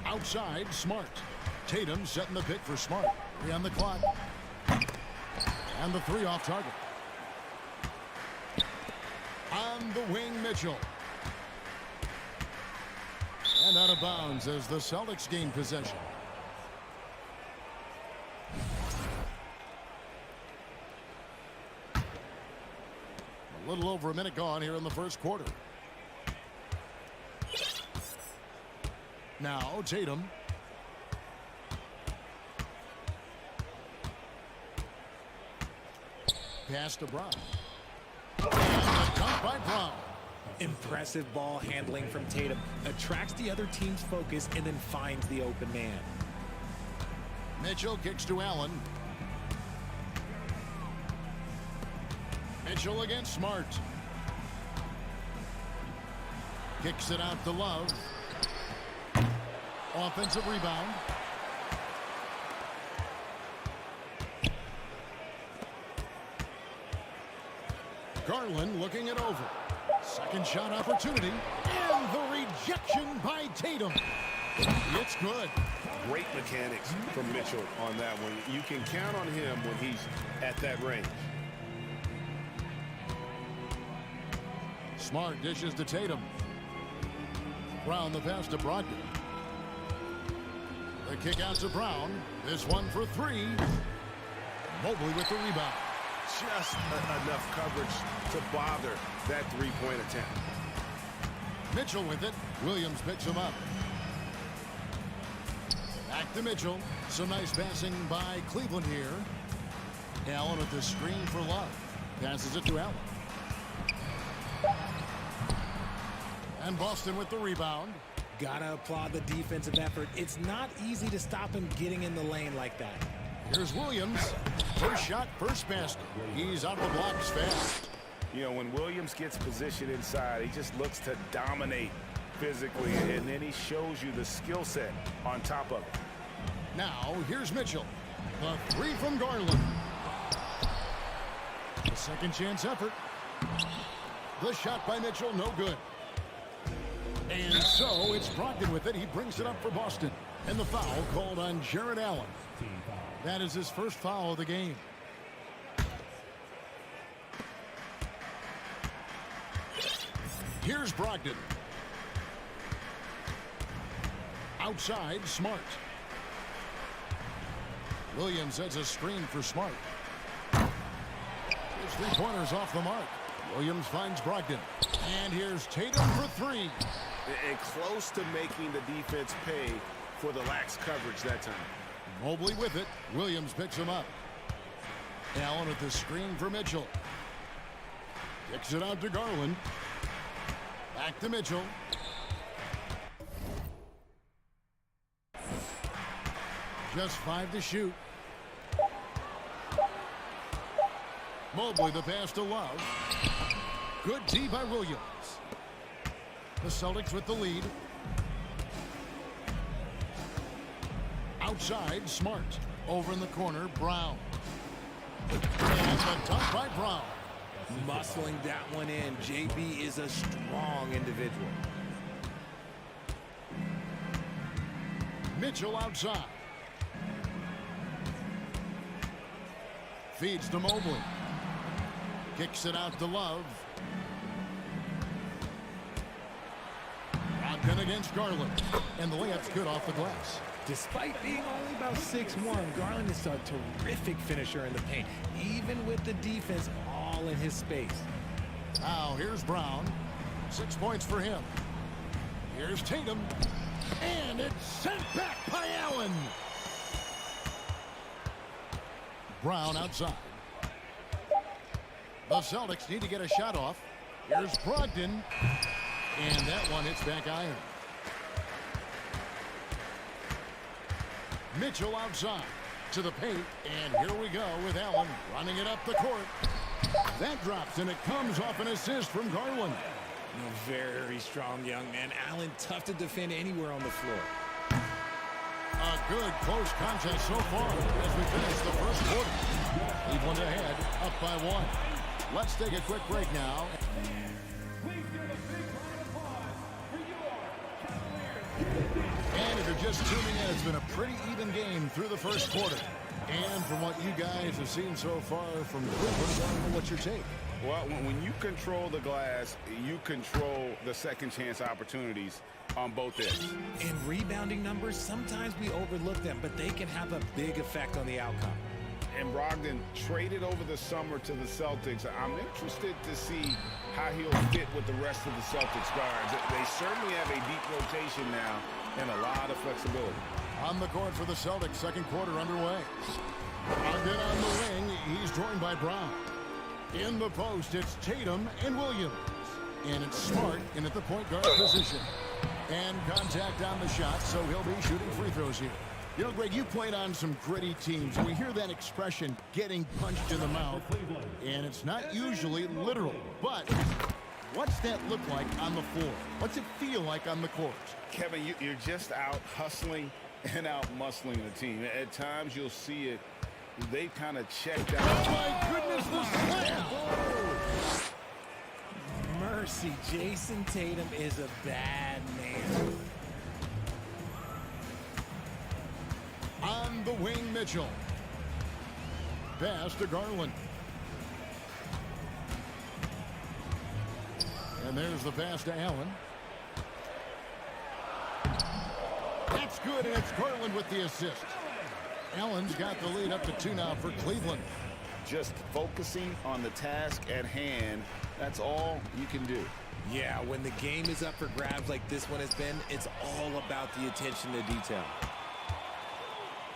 Outside, Smart. Tatum setting the pick for Smart. 3 on the clock. And the 3 off target. On the wing, Mitchell. And out of bounds as the Celtics gain possession. A little over a minute gone here in the first quarter. Now Tatum. Pass to Brown. And a dunk by Brown. Impressive ball handling from Tatum. Attracts the other team's focus and then finds the open man. Mitchell kicks to Allen. Mitchell against Smart. Kicks it out to Love. Offensive rebound. Garland looking it over. Second shot opportunity. And the rejection by Tatum. It's good. Great mechanics from Mitchell on that one. You can count on him when he's at that range. Smart dishes to Tatum. Brown the pass to Brogdon. The kick out to Brown. This one for 3. Mobley with the rebound. Just enough coverage to bother that three-point attempt. Mitchell with it. Williams picks him up. Back to Mitchell. Some nice passing by Cleveland here. Allen with the screen for Love. Passes it to Allen. And Boston with the rebound. Gotta applaud the defensive effort. It's not easy to stop him getting in the lane like that. Here's Williams. First shot, first basket. He's out the blocks fast. You know, when Williams gets positioned inside, he just looks to dominate physically, and then he shows you the skill set on top of it. Now, here's Mitchell. The three from Garland. The second chance effort. The shot by Mitchell, no good. And so it's Brogdon with it. He brings it up for Boston. And the foul called on Jared Allen. That is his first foul of the game. Here's Brogdon. Outside, Smart. Williams sets a screen for Smart. His three-pointers off the mark. Williams finds Brogdon. And here's Tatum for three. And close to making the defense pay for the lax coverage that time. Mobley with it. Williams picks him up. Allen with the screen for Mitchell. Kicks it out to Garland. Back to Mitchell. Just 5 to shoot. Mobley the pass to Love. Good D by Williams. The Celtics with the lead. Outside, Smart. Over in the corner, Brown. And the dunk by Brown. Muscling that one in. JB is a strong individual. Mitchell outside. Feeds to Mobley. Kicks it out to Love. Brogdon against Garland. And the layup's good off the glass. Despite being only about 6'1", Garland is a terrific finisher in the paint, even with the defense all in his space. Now here's Brown. 6 points for him. Here's Tatum. And it's sent back by Allen. Brown outside. The Celtics need to get a shot off. Here's Brogdon. And that one hits back iron. Mitchell outside to the paint. And here we go with Allen running it up the court. That drops, and it comes off an assist from Garland. A very strong young man. Allen, tough to defend anywhere on the floor. A good close contest so far as we finish the first quarter. Cleveland ahead, up by 1. Let's take a quick break now. And if you're just tuning in, it's been a pretty even game through the first quarter. And from what you guys have seen so far from Cleveland, I don't know what's your take. Well, when you control the glass, you control the second chance opportunities on both ends. And rebounding numbers, sometimes we overlook them, but they can have a big effect on the outcome. And Brogdon traded over the summer to the Celtics. I'm interested to see how he'll fit with the rest of the Celtics guards. They certainly have a deep rotation now and a lot of flexibility. On the court for the Celtics, second quarter underway. Brogdon on the wing, he's joined by Brown. In the post, it's Tatum and Williams. And it's Smart in at the point guard position. And contact on the shot, so he'll be shooting free throws here. You know, Greg, you played on some gritty teams, and we hear that expression, getting punched in the mouth. And it's not usually literal, but what's that look like on the floor? What's it feel like on the court? Kevin, you're just out hustling and out muscling the team. At times, you'll see it. They kind of checked out. Oh, my goodness, the slam! Mercy, Jason Tatum is a bad man. On the wing, Mitchell. Pass to Garland. And there's the pass to Allen. That's good, and it's Garland with the assist. Allen's got the lead up to 2 now for Cleveland. Just focusing on the task at hand, that's all you can do. Yeah, when the game is up for grabs like this one has been, it's all about the attention to detail.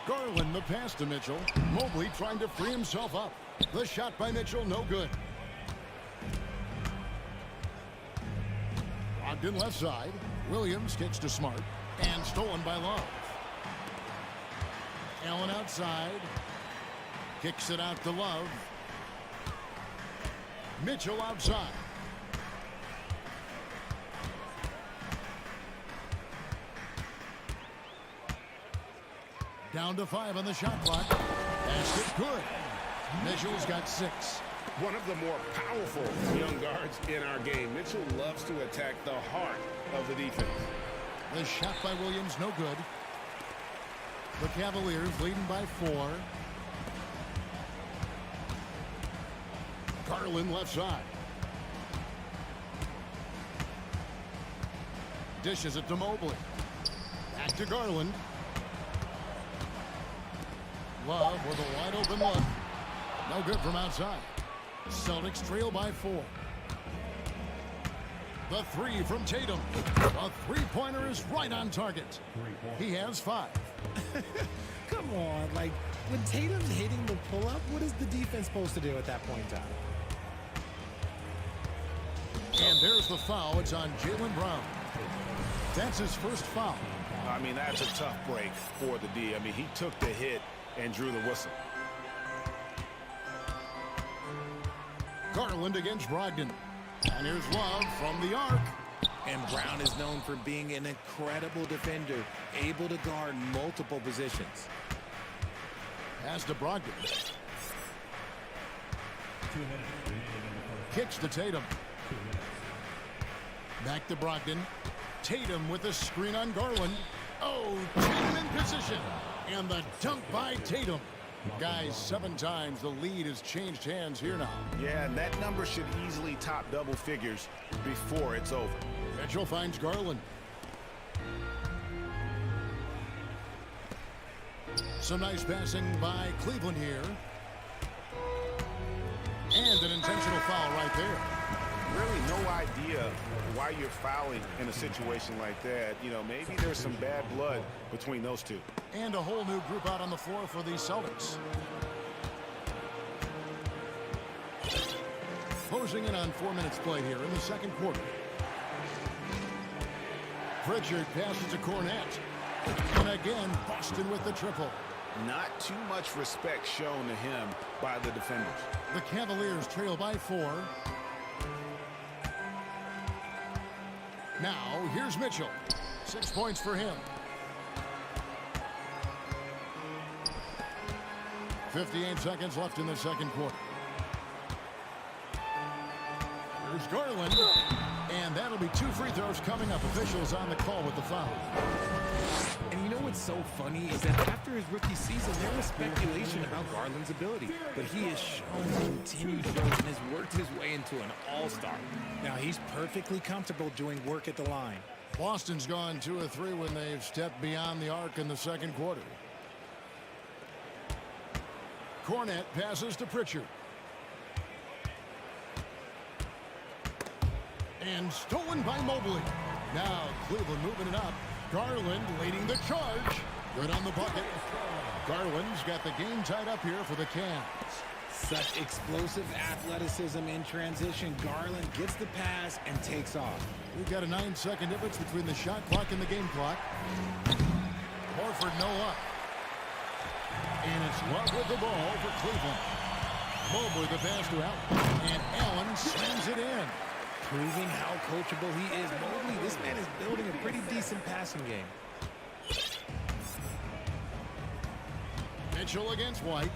Garland the pass to Mitchell. Mobley trying to free himself up. The shot by Mitchell, no good. Brogdon left side. Williams kicks to Smart. And stolen by Love. Allen outside. Kicks it out to Love. Mitchell outside. Down to 5 on the shot clock. Basket good. Mitchell's got 6. One of the more powerful young guards in our game. Mitchell loves to attack the heart of the defense. The shot by Williams, no good. The Cavaliers leading by 4. Garland left side. Dishes it to Mobley. Back to Garland. Love with a wide open look. No good from outside. Celtics trail by 4. The 3 from Tatum. The three-pointer is right on target. He has 5. Come on, like, when Tatum's hitting the pull-up, what is the defense supposed to do at that point in time? And there's the foul. It's on Jaylen Brown. That's his first foul. I mean, that's a tough break for the D. I mean, he took the hit and drew the whistle. Garland against Brogdon. And here's Love from the arc. And Brown is known for being an incredible defender, able to guard multiple positions. Pass to Brogdon. Kicks to Tatum. Back to Brogdon. Tatum with a screen on Garland. Oh, Tatum in position. And the dunk by Tatum. Guys, 7 times the lead has changed hands here now. Yeah, and that number should easily top double figures before it's over. Mitchell finds Garland. Some nice passing by Cleveland here. And an intentional foul right there. Really no idea why you're fouling in a situation like that. You know, maybe there's some bad blood between those two. And a whole new group out on the floor for the Celtics. Closing in on 4 minutes play here in the second quarter. Pritchard passes to Cornette. And again, Boston with the triple. Not too much respect shown to him by the defenders. The Cavaliers trail by 4. Now, here's Mitchell. 6 points for him. 58 seconds left in the second quarter. Here's Garland. And that'll be 2 free throws coming up. Officials on the call with the foul. And you know what's so funny is that after his rookie season, there was speculation about Garland's ability. But he has shown continued growth and has worked his way into an all-star. Now he's perfectly comfortable doing work at the line. Boston's gone 2 of 3 when they've stepped beyond the arc in the second quarter. Cornette passes to Pritchard. And stolen by Mobley. Now Cleveland moving it up. Garland leading the charge. Good on the bucket. Garland's got the game tied up here for the Cavs. Such explosive athleticism in transition. Garland gets the pass and takes off. We've got a 9-second difference between the shot clock and the game clock. Horford no up. And it's Love with the ball for Cleveland. Mobley the pass to Allen. And Allen slams it in. Proving how coachable he is. Mobley, this man is building a pretty decent passing game. Mitchell against White.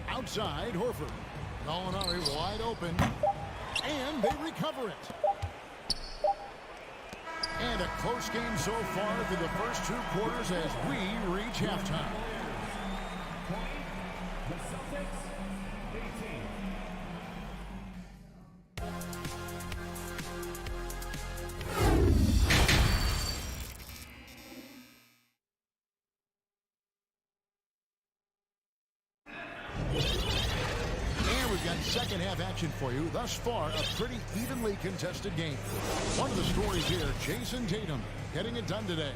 Outside, Horford. Gallinari wide open. And they recover it. And a close game so far through the first 2 quarters as we reach halftime. The Celtics, 18. Second half action for you. Thus far, a pretty evenly contested game. One of the stories here, Jason Tatum getting it done today.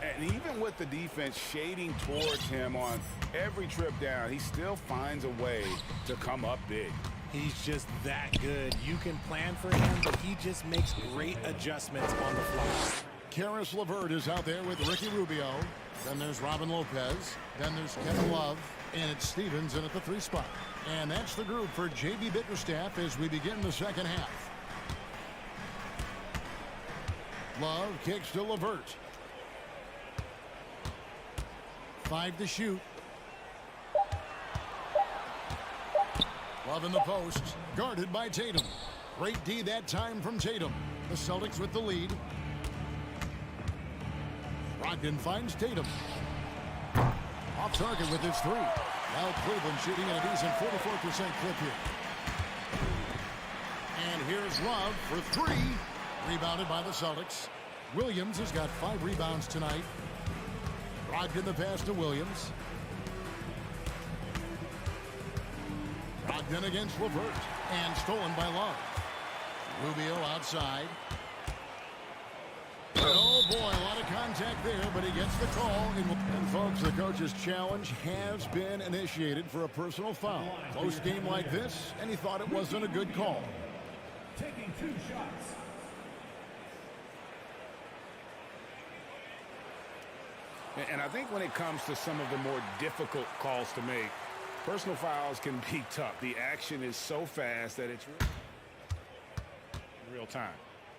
And even with the defense shading towards him on every trip down, he still finds a way to come up big. He's just that good. You can plan for him, but he just makes great adjustments on the fly. Karis LeVert is out there with Ricky Rubio. Then there's Robin Lopez. Then there's Kevin Love. And it's Stevens in at the 3 spot. And that's the group for J.B. Bickerstaff as we begin the second half. Love kicks to LeVert. 5 to shoot. Love in the post, guarded by Tatum. Great D that time from Tatum. The Celtics with the lead. Brogdon finds Tatum. Off target with his 3. Now Cleveland shooting at a decent 44% clip here. And here's Love for 3. Rebounded by the Celtics. Williams has got 5 rebounds tonight. Brogdon the pass to Williams. Brogdon against LeVert. And stolen by Love. Rubio outside. Oh boy, a lot of contact there, but he gets the call. And folks, the coach's challenge has been initiated for a personal foul. Close game like this, and he thought it wasn't a good call. Taking 2 shots. And I think when it comes to some of the more difficult calls to make, personal fouls can be tough. The action is so fast that it's real time.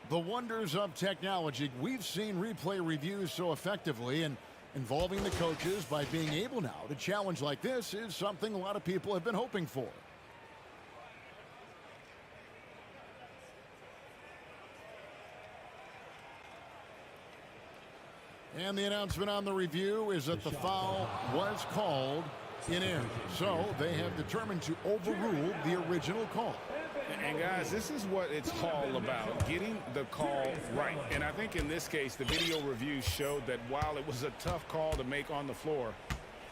The wonders of technology. We've seen replay reviews so effectively, and involving the coaches by being able now to challenge like this is something a lot of people have been hoping for. And the announcement on the review is that the foul was called in error. So they have determined to overrule the original call. And guys, this is what it's all about, getting the call right. And I think in this case, the video review showed that while it was a tough call to make on the floor,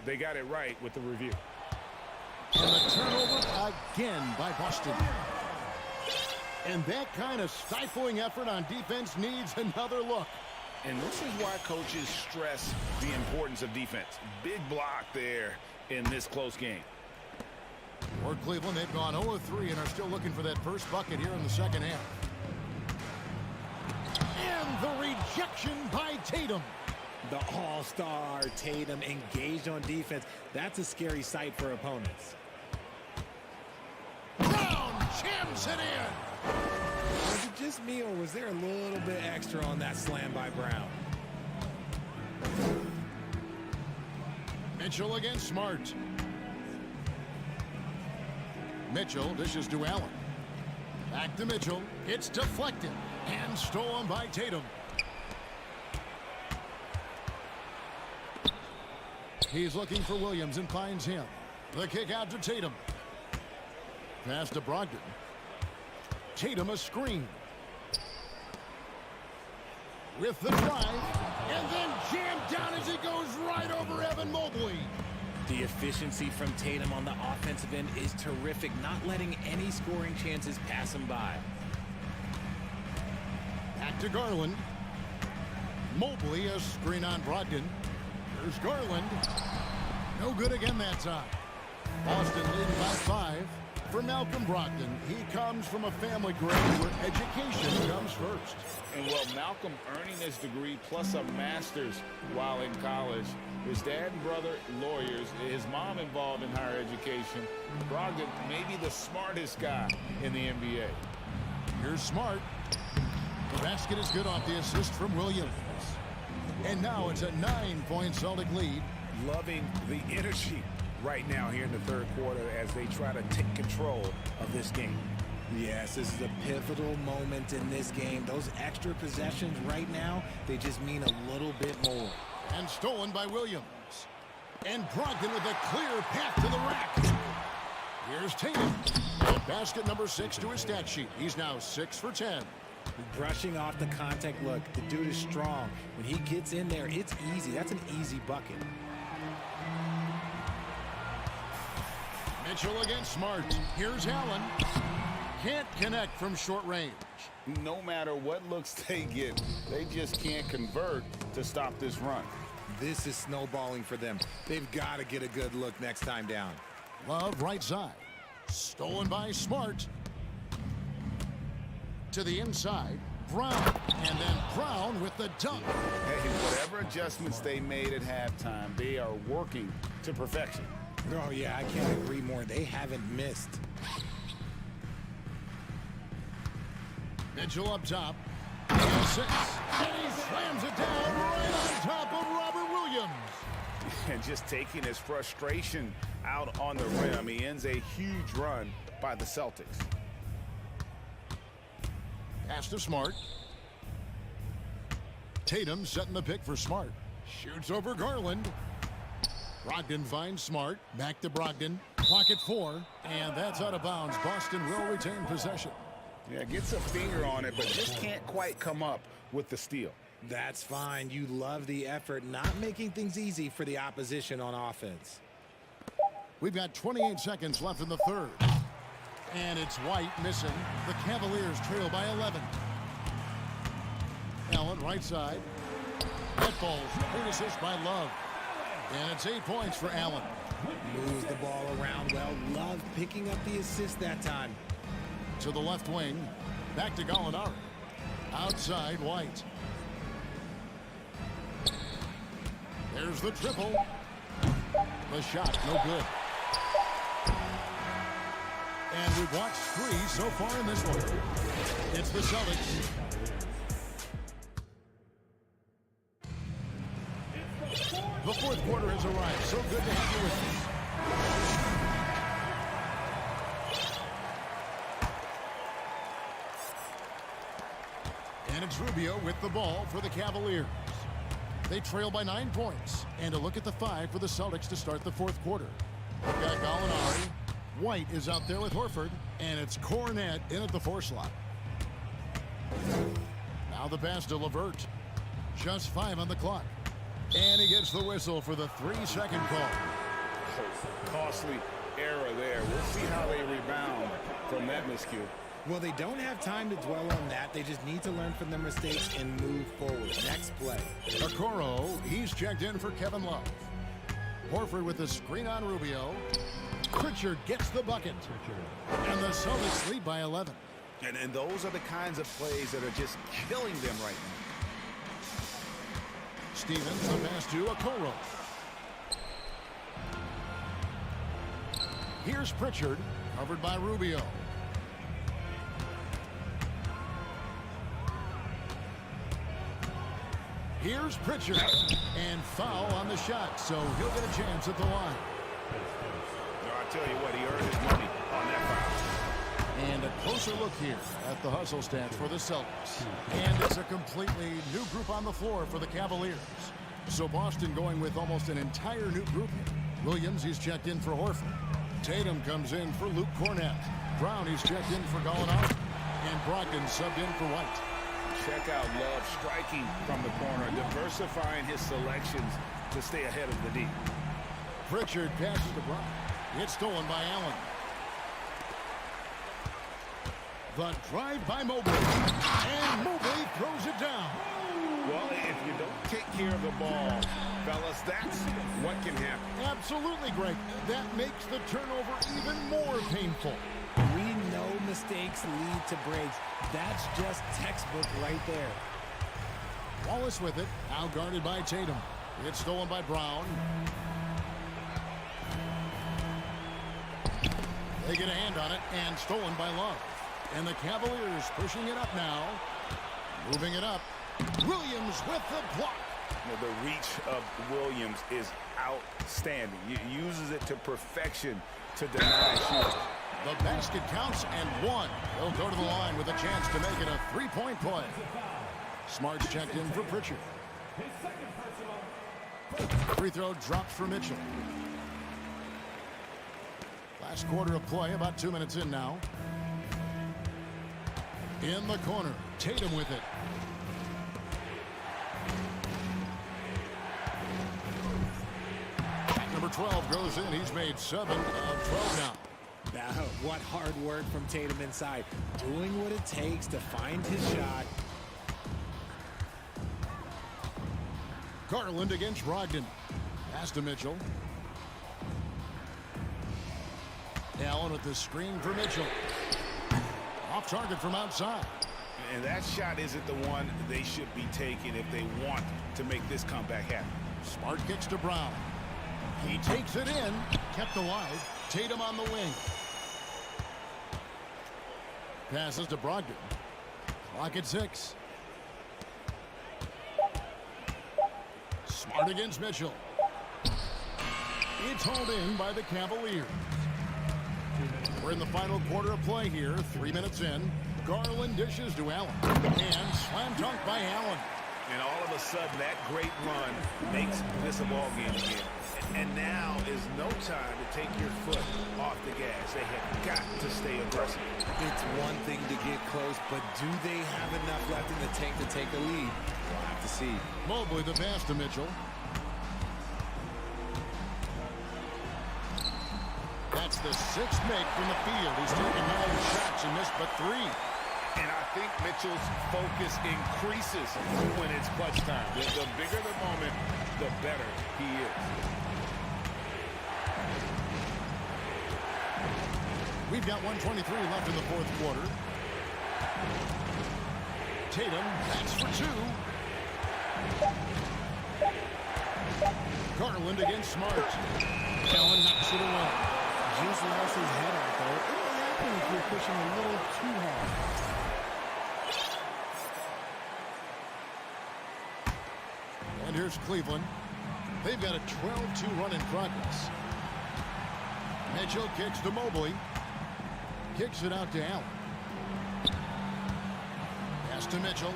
they got it right with the review. And the turnover again by Boston. And that kind of stifling effort on defense needs another look. And this is why coaches stress the importance of defense. Big block there in this close game. For Cleveland, they've gone 0-3 and are still looking for that first bucket here in the second half. And the rejection by Tatum. The all-star Tatum engaged on defense. That's a scary sight for opponents. Brown jams it in. Was it just me, or was there a little bit extra on that slam by Brown? Mitchell against Smart. Mitchell dishes to Allen. Back to Mitchell. It's deflected and stolen by Tatum. He's looking for Williams and finds him. The kick out to Tatum. Pass to Brogdon. Tatum a screen. With the drive. And then jammed down as he goes right over Evan Mobley. The efficiency from Tatum on the offensive end is terrific, not letting any scoring chances pass him by. Back to Garland. Mobley a screen on Brogdon. There's Garland. No good again that time. Boston leading by 5. For Malcolm Brogdon, he comes from a family grade where education comes first. And well, Malcolm earning his degree plus a master's while in college. His dad and brother, lawyers. His mom involved in higher education. Brogdon may be the smartest guy in the NBA. Here's Smart. The basket is good off the assist from Williams. And now it's a 9-point Celtic lead. Loving the energy right now here in the third quarter as they try to take control of this game. Yes, this is a pivotal moment in this game. Those extra possessions right now, they just mean a little bit more. And stolen by Williams. And Brogdon with a clear path to the rack. Here's Tatum. And basket number 6 to his stat sheet. He's now 6 for 10. Brushing off the contact look. The dude is strong. When he gets in there, it's easy. That's an easy bucket. Mitchell against Smart. Here's Allen. Can't connect from short range. No matter what looks they get, they just can't convert to stop this run. This is snowballing for them. They've got to get a good look next time down. Love right side. Stolen by Smart. To the inside, Brown. And then Brown with the dunk. Hey, whatever adjustments they made at halftime, they are working to perfection. Oh, yeah, I can't agree more. They haven't missed. Mitchell up top. And 6. And he slams it down right on top of Robert Williams. And just taking his frustration out on the rim, he ends a huge run by the Celtics. Pass to Smart. Tatum setting the pick for Smart. Shoots over Garland. Brogdon finds Smart. Back to Brogdon. Clock at 4. And that's out of bounds. Boston will retain possession. Yeah, gets a finger on it, but just can't quite come up with the steal. That's fine. You love the effort, not making things easy for the opposition on offense. We've got 28 seconds left in the third. And it's White missing. The Cavaliers trail by 11. Allen, right side. That falls. Great assist by Love. And it's 8 points for Allen. Moves the ball around well. Love picking up the assist that time. To the left wing. Back to Gallinari. Outside, White. There's the triple. The shot, no good. And we've watched 3 so far in this one. It's the Celtics. The fourth quarter has arrived. So good to have you with us. And it's Rubio with the ball for the Cavaliers. They trail by 9 points. And a look at the 5 for the Celtics to start the fourth quarter. We've got Gallinari. White is out there with Horford. And it's Cornet in at the 4 slot. Now the pass to LeVert. Just 5 on the clock. And he gets the whistle for the 3-second call. Costly error there. We'll see how they rebound from that miscue. Well, they don't have time to dwell on that. They just need to learn from their mistakes and move forward. Next play. Okoro, he's checked in for Kevin Love. Horford with the screen on Rubio. Pritchard gets the bucket. And the Celtics lead by 11. And those are the kinds of plays that are just killing them right now. Stevens, the pass to Okoro. Here's Pritchard, covered by Rubio. Here's Pritchard, and foul on the shot, so he'll get a chance at the line. I tell you what, he earned his money on that foul. And a closer look here at the hustle stats for the Celtics. And it's a completely new group on the floor for the Cavaliers. So Boston going with almost an entire new group here. Williams, he's checked in for Horford. Tatum comes in for Luke Cornet. Brown, he's checked in for Gallinari. And Brogdon subbed in for White. Check out Love striking from the corner, diversifying his selections to stay ahead of the D. Pritchard passes to Brown. It's stolen by Allen. The drive by Mobley. And Mobley throws it down. Well, if you don't take care of the ball, fellas, that's what can happen. Absolutely, Greg. That makes the turnover even more painful. We know mistakes lead to breaks. That's just textbook right there. Wallace with it. Now guarded by Tatum. It's stolen by Brown. They get a hand on it and stolen by Love. And the Cavaliers pushing it up now. Moving it up. Williams with the block. The reach of Williams is outstanding. He uses it to perfection to deny shooters. The basket counts and 1. He'll go to the line with a chance to make it a 3-point play. Smart's checked in for Pritchard. Free throw dropped for Mitchell. Last quarter of play, about 2 minutes in now. In the corner, Tatum with it. Number 12 goes in. He's made 7 of 12 now. What hard work from Tatum inside. Doing what it takes to find his shot. Garland against Brogdon. Pass to Mitchell. Allen with the screen for Mitchell. Off target from outside. And that shot isn't the one they should be taking if they want to make this comeback happen. Smart kicks to Brown. He takes it in. Kept alive. Tatum on the wing. Passes to Brogdon. Clock at 6. Smart against Mitchell. It's hauled in by the Cavaliers. We're in the final quarter of play here. 3 minutes in. Garland dishes to Allen. And slam dunk by Allen. And all of a sudden, that great run makes this a ball game again. And now is no time to take your foot off the gas. They have got to stay aggressive. It's one thing to get close, but do they have enough left in the tank to take a lead? We'll have to see. Mobley the pass to Mitchell. That's the 6th make from the field. He's taken 9 shots and missed but 3. And I think Mitchell's focus increases when it's clutch time. The bigger the moment, the better he is. We've got 1:23 left in the 4th quarter. Tatum backs for 2. Garland against Smart. Allen knocks it away. Just lost his head out there. It will happen if you're pushing a little too hard. And here's Cleveland. They've got a 12-2 run in progress. Mitchell kicks to Mobley. Kicks it out to Allen. Pass to Mitchell.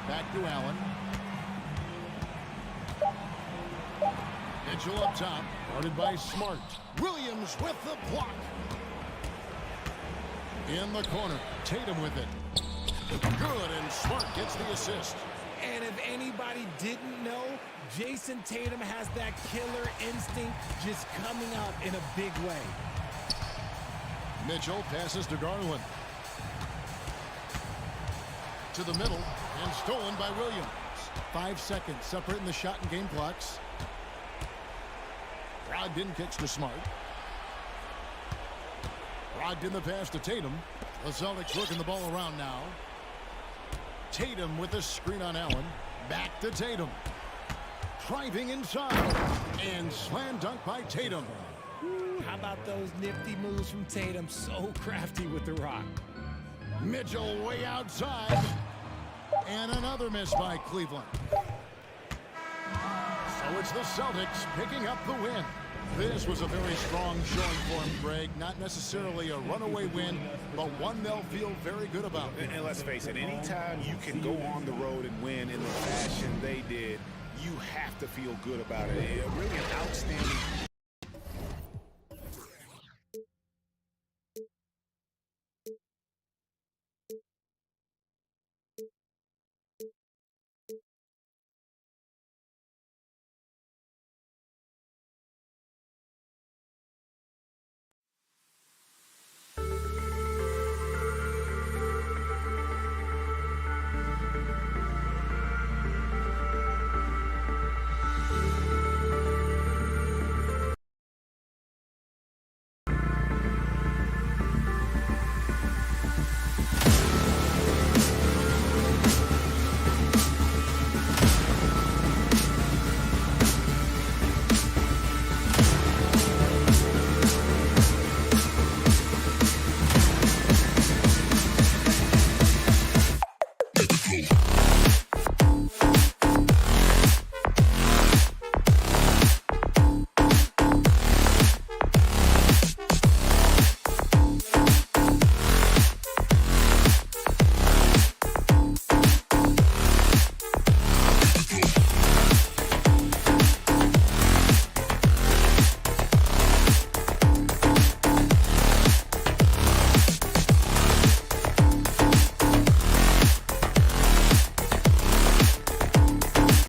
Back to Allen. Mitchell up top. Guarded by Smart. Williams with the block. In the corner. Tatum with it. Good, and Smart gets the assist. And if anybody didn't know, Jason Tatum has that killer instinct just coming out in a big way. Mitchell passes to Garland. To the middle, and stolen by Williams. 5 seconds separating the shot and game clocks. Brogdon kicks to Smart. Brogdon the pass to Tatum. The Celtics working the ball around now. Tatum with the screen on Allen. Back to Tatum. Driving inside. And slam dunk by Tatum. How about those nifty moves from Tatum? So crafty with the rock. Mitchell way outside. And another miss by Cleveland. So it's the Celtics picking up the win. This was a very strong showing for him, Greg. Not necessarily a runaway win, but one they'll feel very good about. And let's face it, anytime you can go on the road and win in the fashion they did, you have to feel good about it. Really an